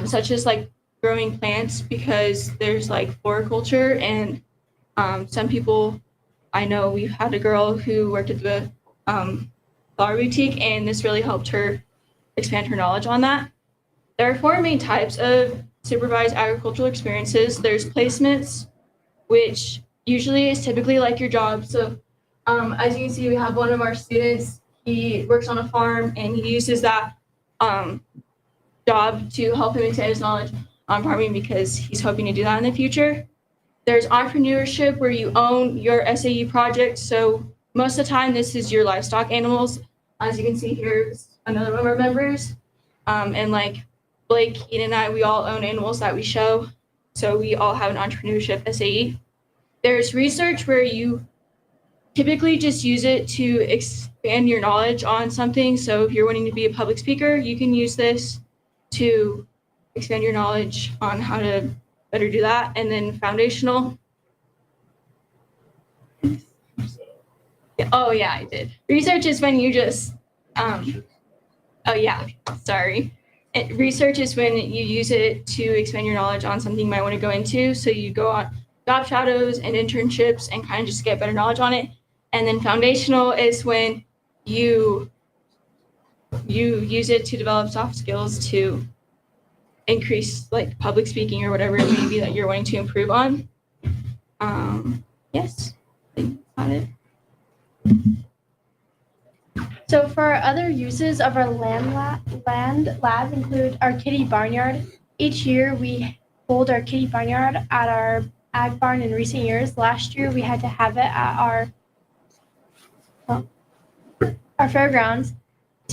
such as like growing plants, because there's like floriculture, and some people, I know we've had a girl who worked at the flower boutique, and this really helped her expand her knowledge on that. There are 4 main types of supervised agricultural experiences. There's placements, which usually is typically like your job. So as you can see, we have one of our students, he works on a farm, and he uses that job to help him expand his knowledge on farming because he's hoping to do that in the future. There's entrepreneurship, where you own your SAE project. So most of the time, this is your livestock animals. As you can see here, another one of our members. And like Blake, Keaton, and I, we all own animals that we show. So we all have an entrepreneurship SAE. There's research, where you typically just use it to expand your knowledge on something. So if you're wanting to be a public speaker, you can use this to expand your knowledge on how to better do that. And then foundational. Oh yeah, I did. Research is when you just, research is when you use it to expand your knowledge on something you might want to go into. So you go on job shadows and internships and kind of just get better knowledge on it. And then foundational is when you use it to develop soft skills to increase like public speaking or whatever it may be that you're wanting to improve on. Yes, I think that's about it. So for our other uses of our land lab include our kitty barnyard. Each year we hold our kitty barnyard at our ag barn in recent years. Last year we had to have it at our fairgrounds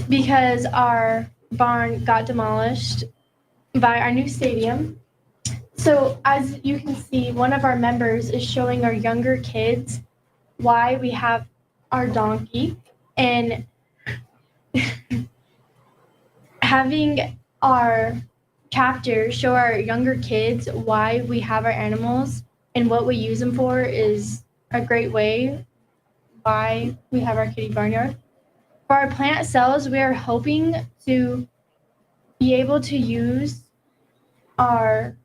because our barn got demolished by our new stadium. So as you can see, one of our members is showing our younger kids why we have our donkey, and having our chapter show our younger kids why we have our animals and what we use them for is a great way why we have our kitty barnyard. For our plant cells, we are hoping to be able to use our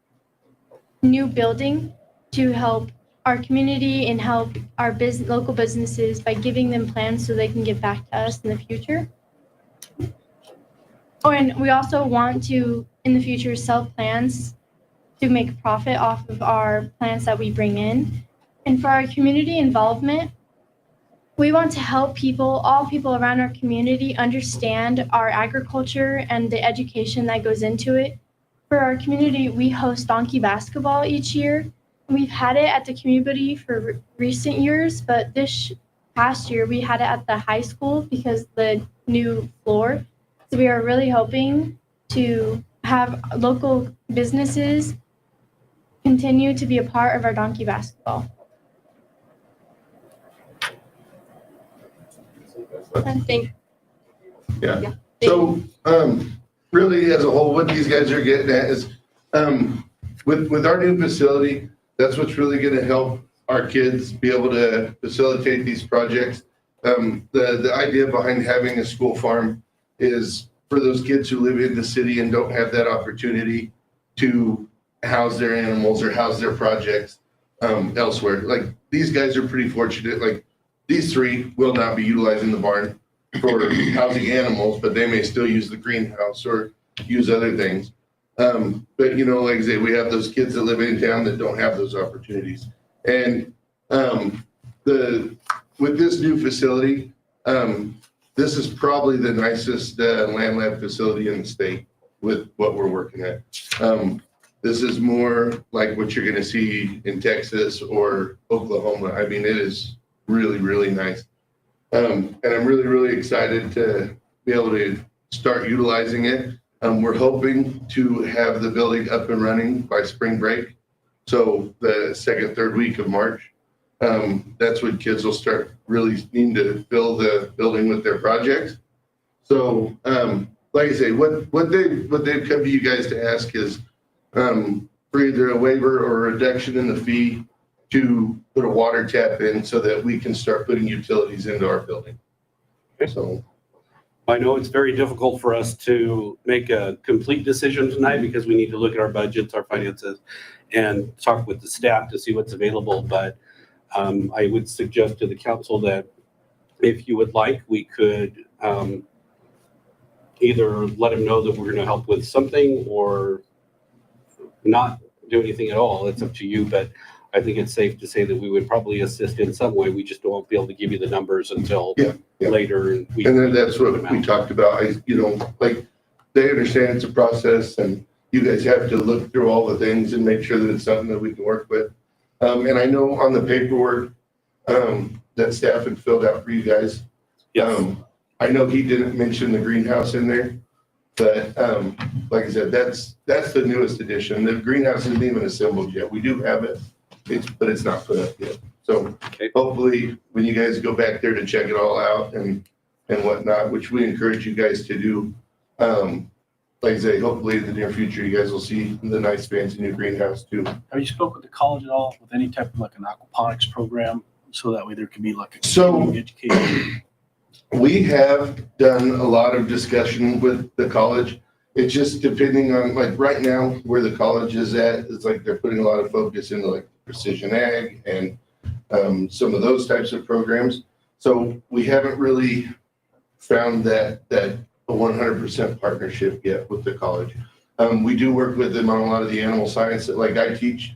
new building to help our community and help our local businesses by giving them plans so they can give back to us in the future. Oh, and we also want to, in the future, sell plants to make profit off of our plants that we bring in. And for our community involvement, we want to help people, all people around our community, understand our agriculture and the education that goes into it. For our community, we host donkey basketball each year. We've had it at the community for recent years, but this past year we had it at the high school because the new floor. So we are really hoping to have local businesses continue to be a part of our donkey basketball. I think. Yeah. So, really, as a whole, what these guys are getting at is, with our new facility, that's what's really gonna help our kids be able to facilitate these projects. The idea behind having a school farm is for those kids who live in the city and don't have that opportunity to house their animals or house their projects, elsewhere. Like, these guys are pretty fortunate, like, these three will not be utilizing the barn for housing animals, but they may still use the greenhouse or use other things. But you know, like I say, we have those kids that live in town that don't have those opportunities. And with this new facility, this is probably the nicest land lab facility in the state with what we're working at. This is more like what you're gonna see in Texas or Oklahoma. I mean, it is really, really nice. And I'm really, really excited to be able to start utilizing it. We're hoping to have the building up and running by spring break. So the second, third week of March, that's when kids will start really needing to fill the building with their projects. So, like I say, what they've come to you guys to ask is, for either a waiver or a reduction in the fee to put a water tap in so that we can start putting utilities into our building. So I know it's very difficult for us to make a complete decision tonight because we need to look at our budgets, our finances, and talk with the staff to see what's available. But I would suggest to the council that if you would like, we could either let them know that we're going to help with something or not do anything at all. It's up to you, but I think it's safe to say that we would probably assist in some way. We just won't be able to give you the numbers until later. And then that's what we talked about. Like, they understand it's a process and you guys have to look through all the things and make sure that it's something that we can work with. And I know on the paperwork that staff had filled out for you guys, I know he didn't mention the greenhouse in there, but like I said, that's the newest addition. The greenhouse isn't even assembled yet. We do have it. But it's not put up yet. So hopefully when you guys go back there to check it all out and whatnot, which we encourage you guys to do, like I say, hopefully in the near future, you guys will see the nice fancy new greenhouse too. Have you spoke with the college at all with any type of like an aquaponics program? So that way there could be like a So education. We have done a lot of discussion with the college. It's just depending on, like, right now where the college is at, it's like they're putting a lot of focus into like precision ag and some of those types of programs. So we haven't really found that a 100% partnership yet with the college. We do work with them on a lot of the animal science that, like, I teach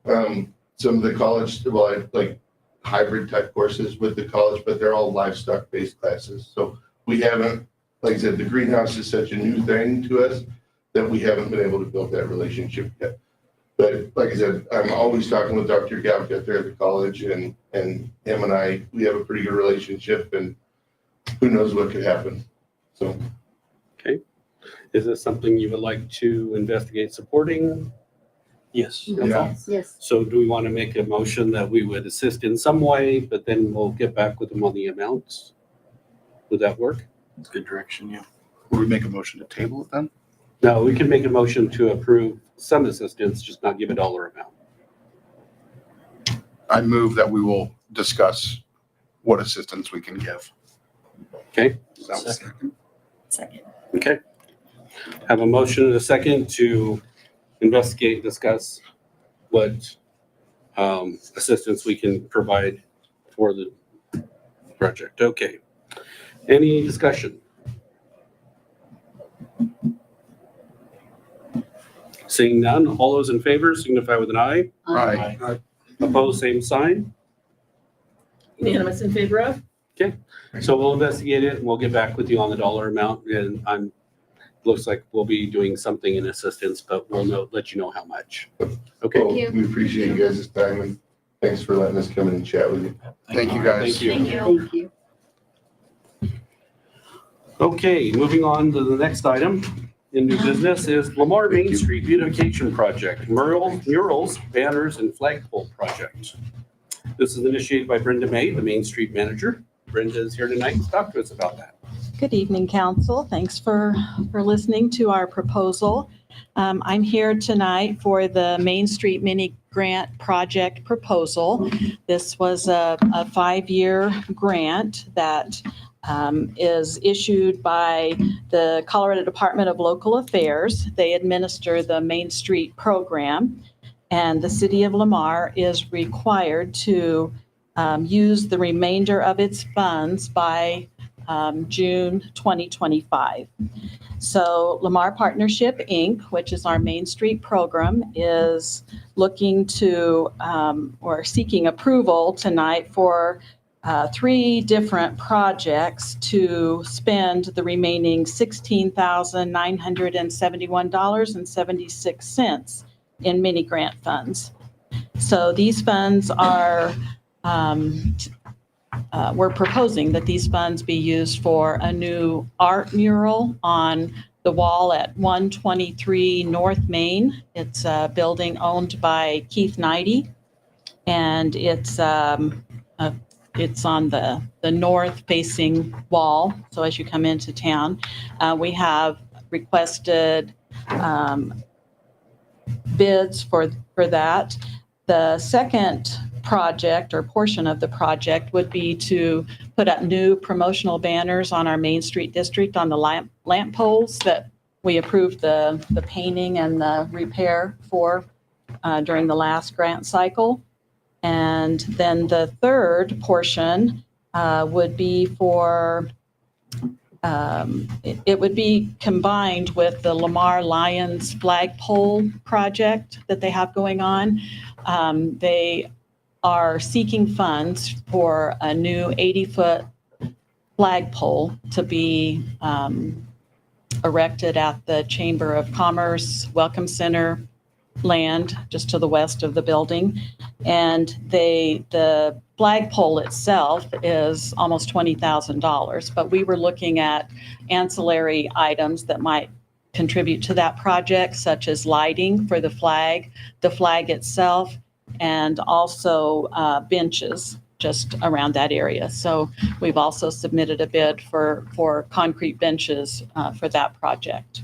some of the college, like hybrid type courses with the college, but they're all livestock based classes. So we haven't, like I said, the greenhouse is such a new thing to us that we haven't been able to build that relationship yet. But like I said, I'm always talking with Dr. Gauck there at the college, and him and I, we have a pretty good relationship, and who knows what could happen. So. Okay. Is this something you would like to investigate supporting? Yes. Yeah. Yes. So do we want to make a motion that we would assist in some way, but then we'll get back with them on the amounts? Would that work? That's good direction, yeah. Would we make a motion to table it then? No, we can make a motion to approve some assistance, just not give a dollar amount. I move that we will discuss what assistance we can give. Okay. Is that a second? Second. Okay. Have a motion and a second to investigate, discuss what assistance we can provide for the project. Okay. Any discussion? Seeing none, all those in favor signify with an eye. Aye. Opposed, same sign. Unanimous in favor of? So we'll investigate it and we'll get back with you on the dollar amount. And looks like we'll be doing something in assistance, but we'll let you know how much. Okay. Well, we appreciate you guys' time and thanks for letting us come in and chat with you. Thank you, guys. Thank you. Thank you. Okay, moving on to the next item in new business is Lamar Main Street Beautification Project, murals, banners, and flagpole project. This is initiated by Brenda May, the Main Street Manager. Brenda is here tonight to talk to us about that. Good evening, Council. Thanks for listening to our proposal. I'm here tonight for the Main Street Mini Grant Project proposal. This was a 5-year grant that is issued by the Colorado Department of Local Affairs. They administer the Main Street program, and the City of Lamar is required to use the remainder of its funds by June 2025. So Lamar Partnership, Inc., which is our Main Street program, is looking to or seeking approval tonight for 3 different projects to spend the remaining $16,971.76 in mini grant funds. So these funds are we're proposing that these funds be used for a new art mural on the wall at 123 North Main. It's a building owned by Keith Knighty, and it's on the north-facing wall. So as you come into town, we have requested bids for that. The second project or portion of the project would be to put up new promotional banners on our Main Street district on the lamp poles that we approved the painting and the repair for during the last grant cycle. And then the third portion would be for, it would be combined with the Lamar Lions flagpole project that they have going on. They are seeking funds for a new 80-foot flagpole to be erected at the Chamber of Commerce Welcome Center land just to the west of the building. And the flagpole itself is almost $20,000, but we were looking at ancillary items that might contribute to that project, such as lighting for the flag itself, and also benches just around that area. So we've also submitted a bid for concrete benches for that project.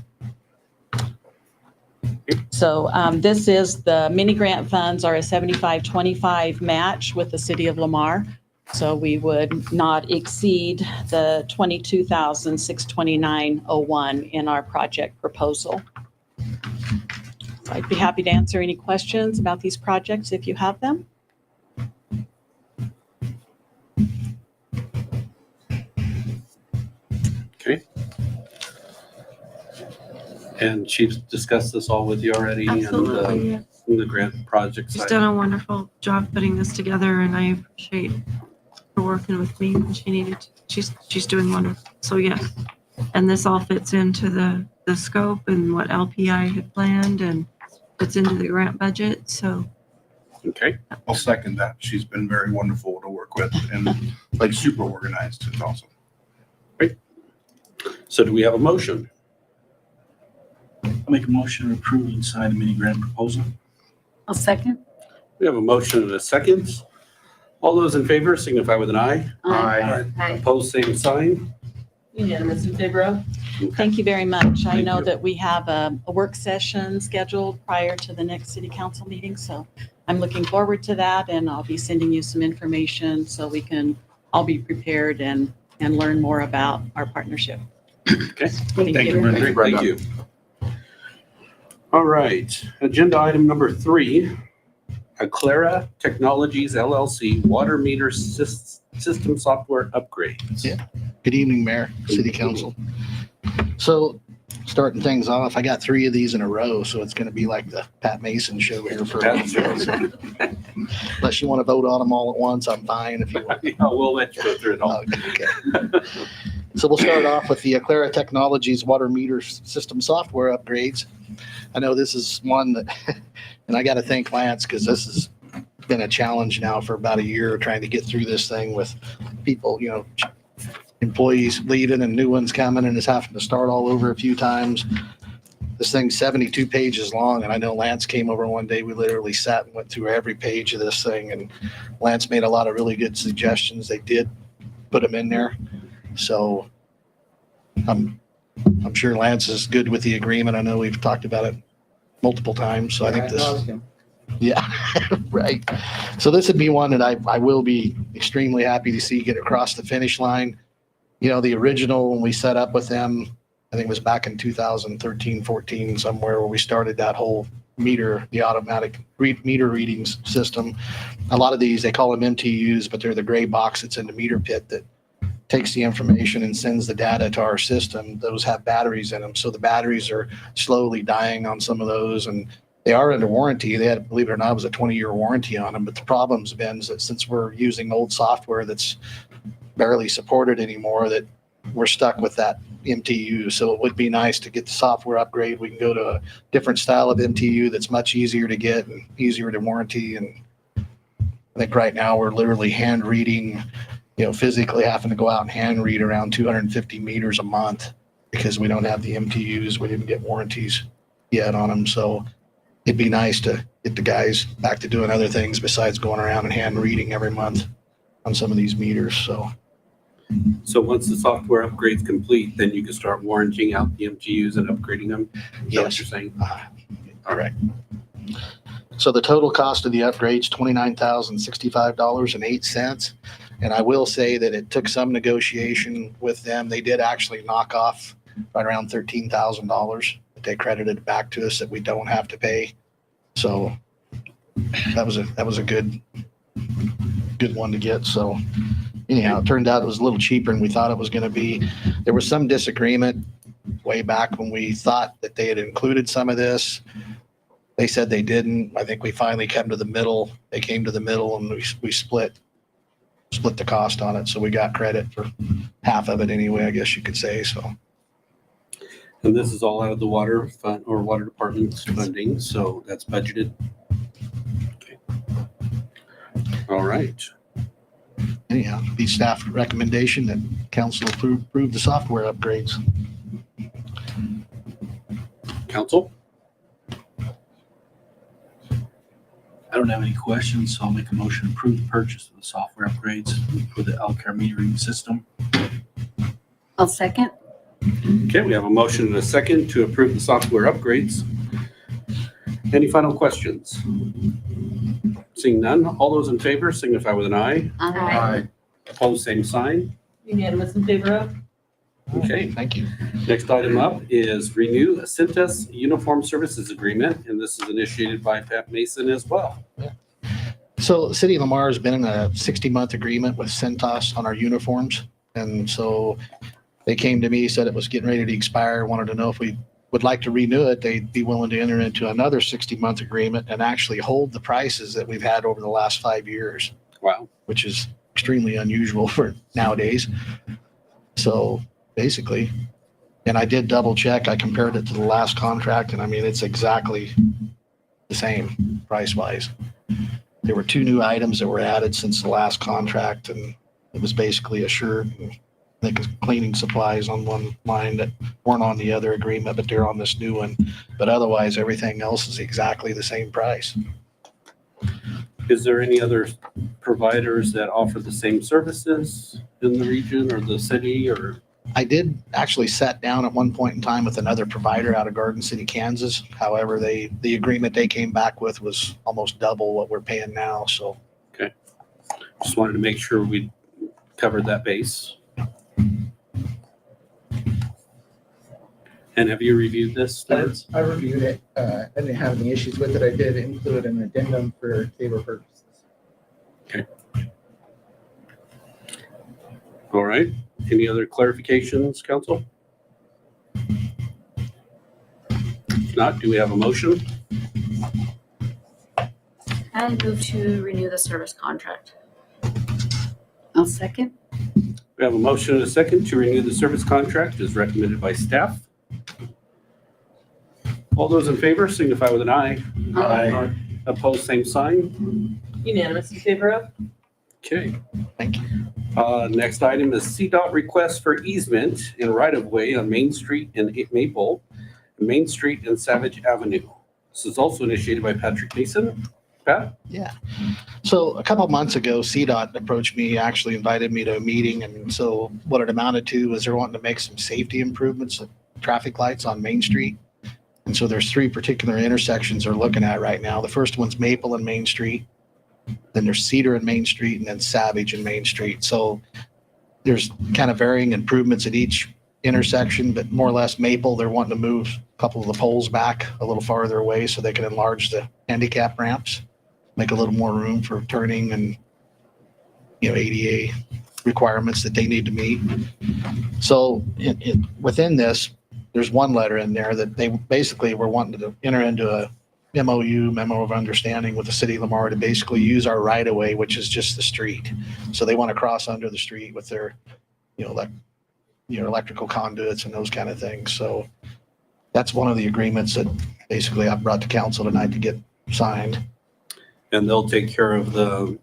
So this is the mini grant funds are a 75-25 match with the City of Lamar. So we would not exceed the $22,629.01 in our project proposal. So I'd be happy to answer any questions about these projects if you have them. Okay. And Chief's discussed this all with you already. Absolutely, And the grant project She's side. done a wonderful job putting this together, and I appreciate her working with me when she needed to. She's doing wonderful. So yes, and this all fits into the scope and what LPI had planned, and fits into the grant budget. So Okay. I'll second that. She's been very wonderful to work with and like super organized. It's awesome. So do we have a motion? I'll make a motion to approve and sign the mini grant proposal. I'll second. We have a motion and a second. All those in favor signify with an eye. Aye. Opposed, same sign. Unanimous in favor of? Thank you very much. I Thank know you. that we have a work session scheduled prior to the next city council meeting, so I'm looking forward to that, and I'll be sending you some information so we can all be prepared and learn more about our partnership. Okay. Thank Thank you. you, Brenda. Thank you. All right, agenda item number 3, Aclara Technologies LLC Water Meter System Software Upgrades. Yeah. Good evening, Mayor, City Council. So starting things off, I got 3 of these in a row, so it's going to be like the Pat Mason show here for That's unless you want to vote on them all at once, I'm fine if you want. Yeah, we'll let you go through it all. Okay. So we'll start off with the Aclara Technologies water meter system software upgrades. I know this is one that, and I got to thank Lance because this has been a challenge now for about a year trying to get through this thing with people, employees leaving and new ones coming and is having to start all over a few times. This thing's 72 pages long, and I know Lance came over one day. We literally sat and went through every page of this thing, and Lance made a lot of really good suggestions. They did put them in there. So I'm sure Lance is good with the agreement. I know we've talked about it multiple times, so I think this. Yeah, right. So this would be one that I will be extremely happy to see get across the finish line. The original, when we set up with them, I think it was back in 2013, 14, somewhere where we started that whole the automatic meter readings system. A lot of these, they call them MTUs, but they're the gray box that's in the meter pit that takes the information and sends the data to our system. Those have batteries in them. So the batteries are slowly dying on some of those, and they are under warranty. They had, believe it or not, it was a 20-year warranty on them. But the problem's been that since we're using old software that's barely supported anymore, that we're stuck with that MTU. So it would be nice to get the software upgrade. We can go to a different style of MTU that's much easier to get and easier to warranty. And I think right now we're literally hand reading, physically having to go out and hand read around 250 meters a month because we don't have the MTUs. We didn't get warranties yet on them. So it'd be nice to get the guys back to doing other things besides going around and hand reading every month on some of these meters. So once the software upgrade's complete, then you can start warranting out the MTUs and upgrading them? Is that what you're saying? All right. So the total cost of the upgrade's $29,065.08. And I will say that it took some negotiation with them. They did actually knock off right around $13,000 that they credited back to us that we don't have to pay. So that was a good one to get. So anyhow, it turned out it was a little cheaper than we thought it was going to be. There was some disagreement way back when we thought that they had included some of this. They said they didn't. I think we finally came to the middle. They came to the middle and we split the cost on it. So we got credit for half of it anyway, I guess you could say. So. And this is all out of the water fund or water department's funding. So that's budgeted. Okay. All right. Anyhow, the staff recommendation that council approve the software upgrades. Council? I don't have any questions, so I'll make a motion to approve the purchase of the software upgrades for the Alcare metering system. I'll second. Okay, we have a motion and a second to approve the software upgrades. Any final questions? Seeing none, all those in favor signify with an eye. Aye. Opposed, same sign. Unanimous in favor of? Okay. Thank you. Next item up is renew Cintas Uniform Services Agreement, and this is initiated by Pat Mason as well. So the City of Lamar has been in a 60-month agreement with Cintas on our uniforms. And so they came to me, said it was getting ready to expire, wanted to know if we would like to renew it. They'd be willing to enter into another 60-month agreement and actually hold the prices that we've had over the last 5 years. Wow. Which is extremely unusual for nowadays. So basically, and I did double check, I compared it to the last contract, and I mean, it's exactly the same price wise. There were 2 new items that were added since the last contract, and it was basically a shirt and I think it's cleaning supplies on one line that weren't on the other agreement, but they're on this new one. But otherwise, everything else is exactly the same price. Is there any other providers that offer the same services in the region or the city or? I did actually sat down at one point in time with another provider out of Garden City, Kansas. However, the agreement they came back with was almost double what we're paying now. So. Okay. Just wanted to make sure we covered that base. And have you reviewed this, Lance? I reviewed it. I didn't have any issues with it. I did include an addendum for tabor purposes. All right. Any other clarifications, council? If not, do we have a motion? I move to renew the service contract. I'll second. We have a motion and a second to renew the service contract as recommended by staff. All those in favor signify with an eye. Aye. Opposed, same sign. Unanimous in favor of? Okay. Thank you. Next item is CDOT request for easement in right-of-way on Main Street and Maple, Main Street and Savage Avenue. This is also initiated by Patrick Mason. Pat? Yeah. So a couple of months ago, CDOT approached me, actually invited me to a meeting. And so what it amounted to was they're wanting to make some safety improvements, traffic lights on Main Street. And so there's three particular intersections they're looking at right now. The first one's Maple and Main Street. Then there's Cedar and Main Street, and then Savage and Main Street. So there's kind of varying improvements at each intersection, but more or less Maple, they're wanting to move a couple of the poles back a little farther away so they can enlarge the handicap ramps, make a little more room for turning and, ADA requirements that they need to meet. So within this, there's one letter in there that they basically were wanting to enter into a MOU, memo of understanding with the city of Lamar to basically use our right of way, which is just the street. So they want to cross under the street with their, electrical conduits and those kind of things. So that's one of the agreements that basically I brought to council tonight to get signed. And they'll take care of the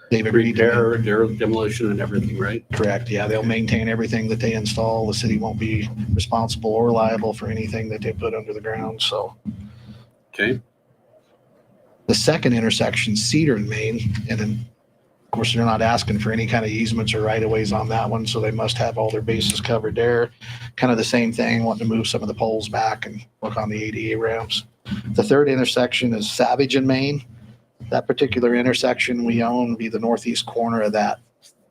They've agreed to repair, demolition and everything, right? Correct. Yeah, they'll maintain everything that they install. The city won't be responsible or liable for anything that they put under the ground. So Okay. the second intersection, Cedar and Main, and then of course they're not asking for any kind of easements or right of ways on that one, so they must have all their bases covered there. Kind of the same thing, wanting to move some of the poles back and work on the ADA ramps. The third intersection is Savage and Main. That particular intersection we own would be the northeast corner of that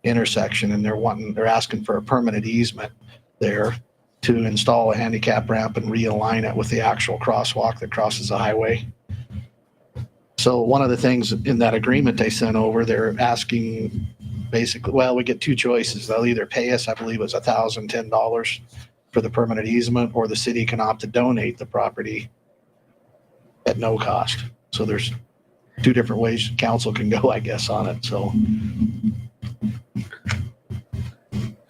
intersection, and they're asking for a permanent easement there to install a handicap ramp and realign it with the actual crosswalk that crosses the highway. So one of the things in that agreement they sent over, they're asking basically, well, we get two choices. They'll either pay us, I believe it's $1,010 for the permanent easement, or the city can opt to donate the property at no cost. So there's two different ways council can go, I guess, on it. So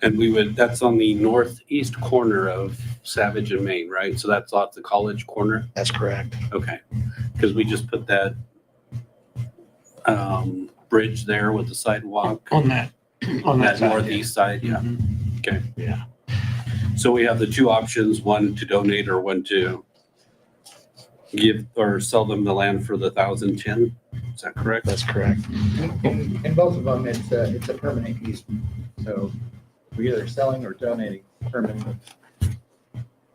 And that's on the northeast corner of Savage and Main, right? So that's off the College corner? that's correct. Okay. Because we just put that bridge there with the sidewalk. On that That side, yeah. northeast side, yeah. Okay. Yeah. So we have the two options, one to donate or one to give or sell them the land for the 1,010. Is that correct? That's correct. In both of them, it's a permanent easement. So we're either selling or donating permanently,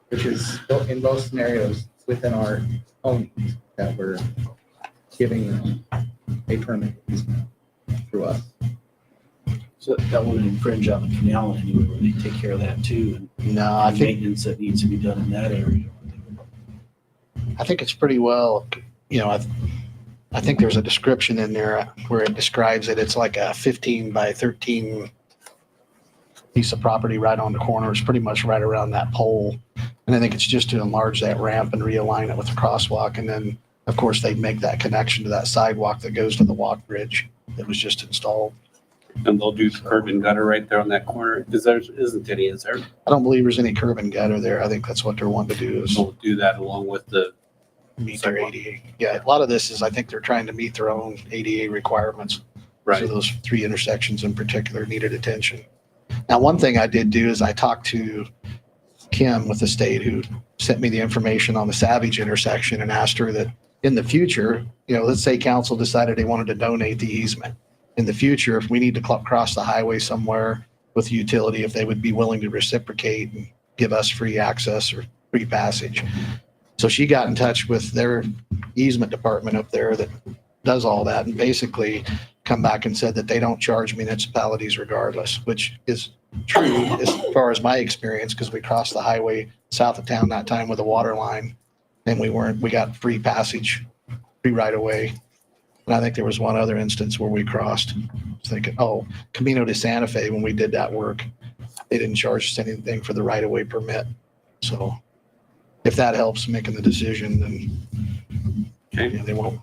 which is in both scenarios within our own easement that we're giving them a permanent easement through us. So that wouldn't infringe on the canal anyway, where they take care of that too, No, I and think maintenance that needs to be done in that area. it's pretty well, I think there's a description in there where it describes it. It's like a 15 by 13 piece of property right on the corner. It's pretty much right around that pole. And I think it's just to enlarge that ramp and realign it with the crosswalk. And then, of course, they make that connection to that sidewalk that goes to the walk bridge that was just installed. And they'll do curb and gutter right there on that corner. Because there isn't any, is there? I don't believe there's any curb and gutter there. I think that's what they're wanting to do is They'll do that along with the meet their ADA. Yeah, a lot of this is, I think they're trying to meet their own ADA requirements. right. So those three intersections in particular needed attention. Now, one thing I did do is I talked to Kim with the state, who sent me the information on the Savage intersection, and asked her that in the future, let's say council decided they wanted to donate the easement. In the future, if we need to cross the highway somewhere with the utility, if they would be willing to reciprocate and give us free access or free passage. So she got in touch with their easement department up there that does all that, and basically come back and said that they don't charge municipalities regardless, which is true as far as my experience, because we cross the highway south of town that time with a water line. And we got free passage, free right of way. And I think there was one other instance where we crossed. I was thinking, oh, Camino de Santa Fe, when we did that work, they didn't charge us anything for the right of way permit. So if that helps making the decision, then Okay. they won't.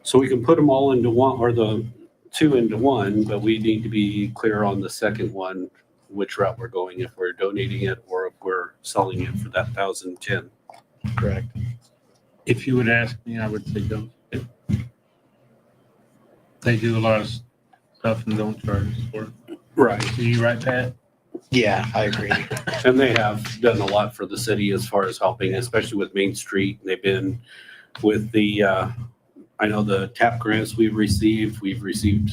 So we can put them all into one, or the two into one, but we need to be clear on the second one, which route we're going, if we're donating it or if we're selling it for that 1,010. Correct. If you would ask me, I would say don't. They do a lot of stuff and don't charge us for it. Right. Are you right, Pat? Yeah, I agree. And they have done a lot for the city as far as helping, especially with Main Street. They've been with the, I know the TAP grants we've received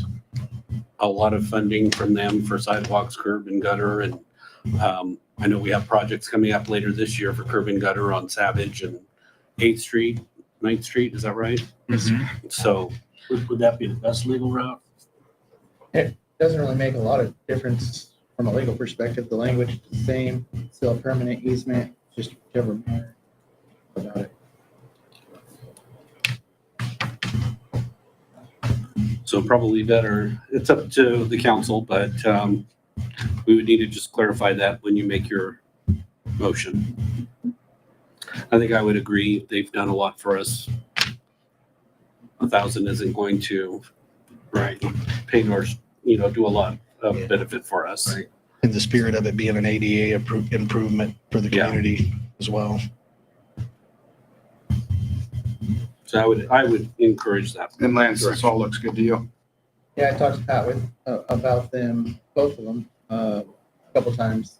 a lot of funding from them for sidewalks, curb and gutter. And I know we have projects coming up later this year for curb and gutter on Savage and 8th Street, 9th Street, is that right? So, Would that be the best legal route? It doesn't really make a lot of difference from a legal perspective. The language is the same, still a permanent easement, just whichever matter about it. so probably better, it's up to the council, but we would need to just clarify that when you make your motion. I think I would agree. They've done a lot for us. 1,000 isn't going to, right, pay nor, do a lot of benefit for us. Right. In the spirit of it being an ADA improvement for the community as well. So I would encourage that. And Lance, this all looks good to you? Yeah, I talked to Pat about them, both of them, a couple times,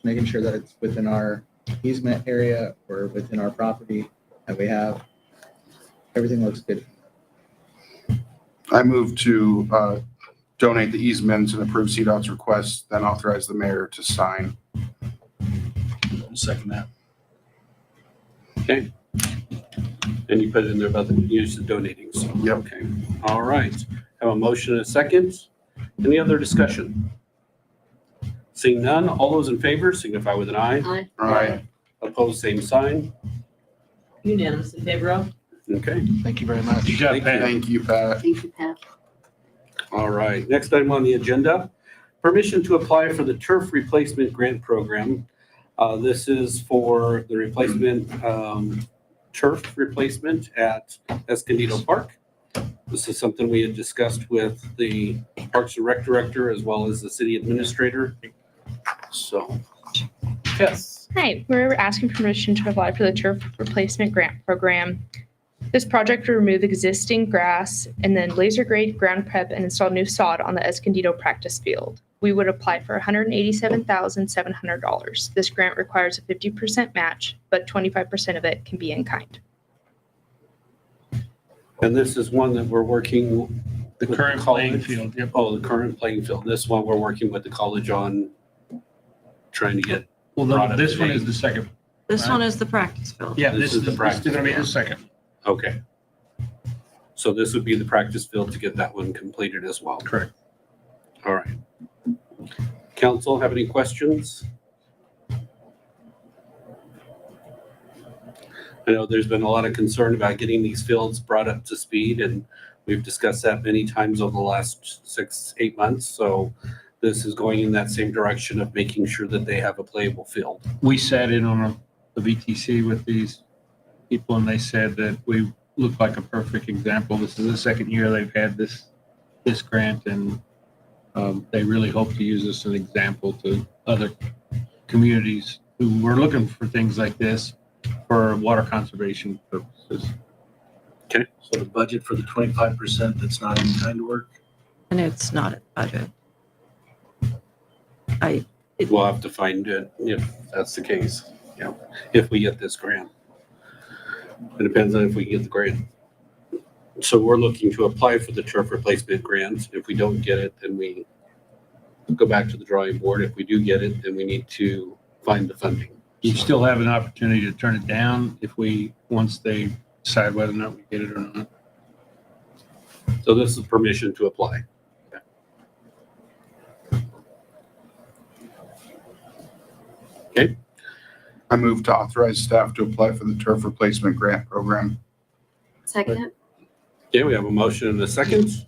making sure that it's within our easement area or within our property that we have. Everything looks good. I move to donate the easements and approve CDOT's request, then authorize the mayor to sign. Second that. Okay. And you put it in there about the use of donating. So, Yep. okay. All right. Have a motion and a second. Any other discussion? Seeing none, all those in favor signify with an eye. Aye. Aye. Opposed, same sign. Unanimous in favor of? Okay. Thank you very much. Good job, Pat. Thank you, Pat. Thank you, Pat. All right. Next item on the agenda, permission to apply for the turf replacement grant program. This is for the replacement, turf replacement at Escondido Park. This is something we had discussed with the Parks and Rec Director as well as the city administrator. So, yes. Hi, we're asking permission to apply for the turf replacement grant program. This project will remove existing grass and then laser grade ground prep and install new sod on the Escondido practice field. We would apply for $187,700. This grant requires a 50% match, but 25% of it can be in kind. And this is one that we're working. The with current college. playing field, yep. Oh, the current playing field. This one we're working with the college on trying to get. Well, brought no, up this to one date. is the second. This Right. one is the practice field. Yeah, This this is is the the practice This is gonna be field. the second. Okay. So this would be the practice field to get that one completed as well. Correct. All right. Council, have any questions? I know there's been a lot of concern about getting these fields brought up to speed, and we've discussed that many times over the last 6-8 months. So this is going in that same direction of making sure that they have a playable field. We sat in on the VTC with these people and they said that we look like a perfect example. This is the second year they've had this grant and they really hope to use this as an example to other communities who were looking for things like this for water conservation purposes. Okay. So the budget for the 25% that's not in kind work? And it's not a budget. We'll have to find it if that's the case, if we get this grant. It depends on if we get the grant. So we're looking to apply for the turf replacement grant. If we don't get it, then we go back to the drawing board. If we do get it, then we need to find the funding. You still have an opportunity to turn it down once they decide whether or not we get it or not. So this is permission to apply. Okay. I move to authorize staff to apply for the turf replacement grant program. Second. Okay, we have a motion and a second.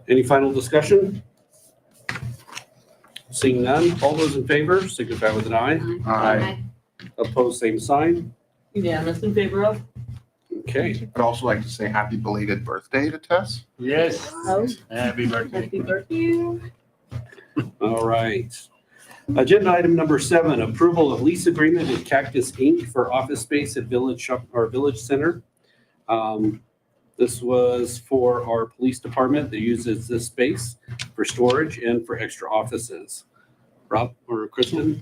Any final discussion? Seeing none, all those in favor signify with an eye. Aye. Opposed, same sign. Unanimous in favor of? Okay, I'd also like to say happy belated birthday to Tess. Yes. Oh, Happy birthday. happy birthday. all right. Agenda item number 7, approval of lease agreement with Cactus Inc. for office space at Village Center. This was for our police department that uses this space for storage and for extra offices. Rob or Kristen?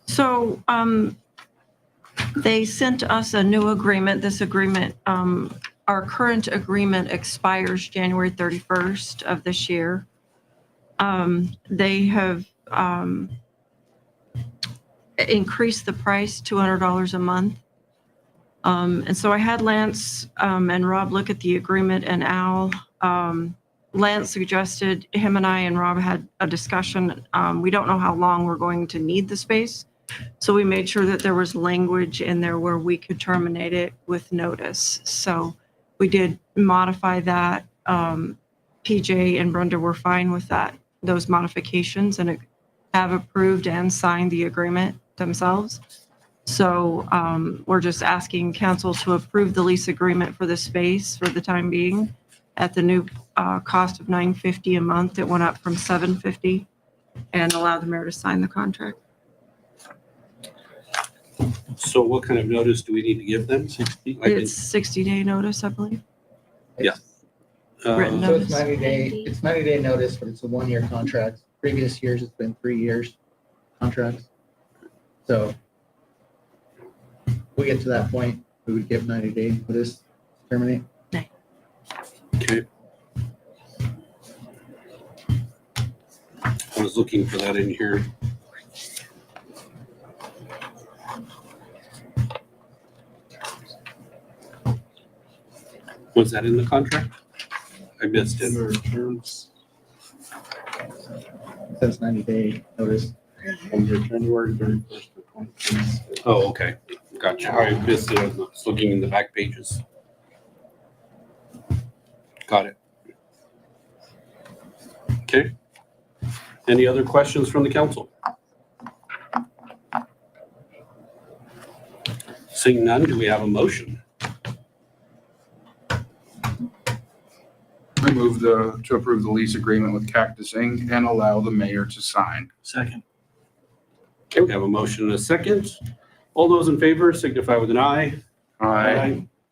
So they sent us a new agreement. This agreement, our current agreement expires January 31st of this year. They have increased the price $200 a month. And so I had Lance and Rob look at the agreement, and Al, Lance suggested, him and I and Rob had a discussion. We don't know how long we're going to need the space. So we made sure that there was language in there where we could terminate it with notice. So we did modify that. PJ and Brenda were fine with that, those modifications, and have approved and signed the agreement themselves. So we're just asking council to approve the lease agreement for the space for the time being at the new cost of $950 a month. It went up from $750, and allow the mayor to sign the contract. So what kind of notice do we need to give them? 60? It's 60-day notice, I believe. Yeah. Written So it's notice. 90-day notice, but it's a 1-year contract. Previous years, it's been 3 years contracts. So we get to that point, we would give 90-day notice, terminate. Okay. I was looking for that in here. Was that in the contract? I missed it. Terms It says 90-day notice. under January 31st of 2026. Oh, okay. Gotcha. I missed it. I was looking in the back pages. Got it. Okay. Any other questions from the council? Seeing none, do we have a motion? I move to approve the lease agreement with Cactus Inc. and allow the mayor to sign. Second. Okay, we have a motion and a second. All those in favor signify with an eye.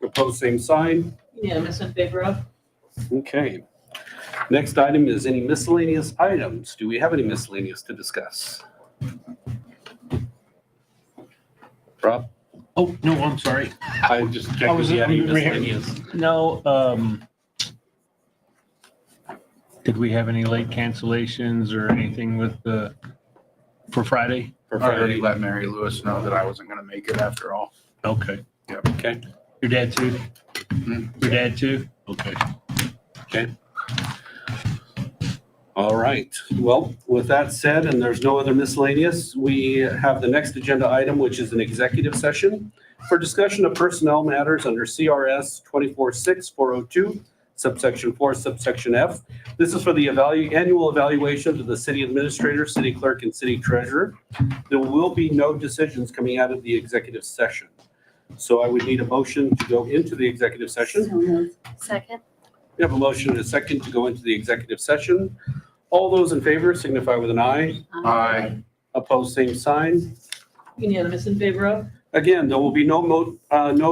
Opposed, same sign. Unanimous in favor of? Okay. Next item is any miscellaneous items. Do we have any miscellaneous to discuss? Rob? Oh, no, I'm sorry. I just checked if you had any miscellaneous. No, did we have any late cancellations or anything with for Friday? For I already Friday? let Mary Lewis know that I wasn't going to make it after all. Okay. Yep. Okay, Your dad too? Mhm. Your dad too? Okay. okay. All right. Well, with that said, and there's no other miscellaneous, we have the next agenda item, which is an executive session for discussion of personnel matters under CRS 246402, subsection 4, subsection F. This is for the annual evaluation of the city administrator, city clerk, and city treasurer. There will be no decisions coming out of the executive session. So I would need a motion to go into the executive session. Second. We have a motion and a second to go into the executive session. All those in favor signify with an eye. Aye. Opposed, same sign. Unanimous in favor of? Again, there will be no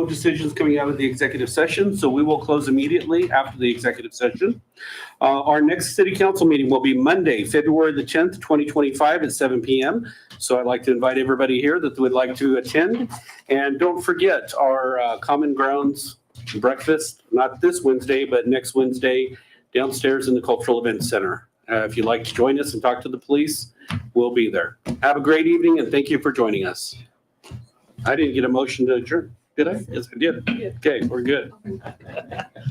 decisions coming out of the executive session, so we will close immediately after the executive session. Our next city council meeting will be Monday, February the 10th, 2025 at 7 p.m. So I'd like to invite everybody here that would like to attend. And don't forget our Common Grounds breakfast, not this Wednesday, but next Wednesday downstairs in the Cultural Events Center. If you'd like to join us and talk to the police, we'll be there. Have a great evening and thank you for joining us. I didn't get a motion to adjourn, did I? Yes, I did. Okay, we're good.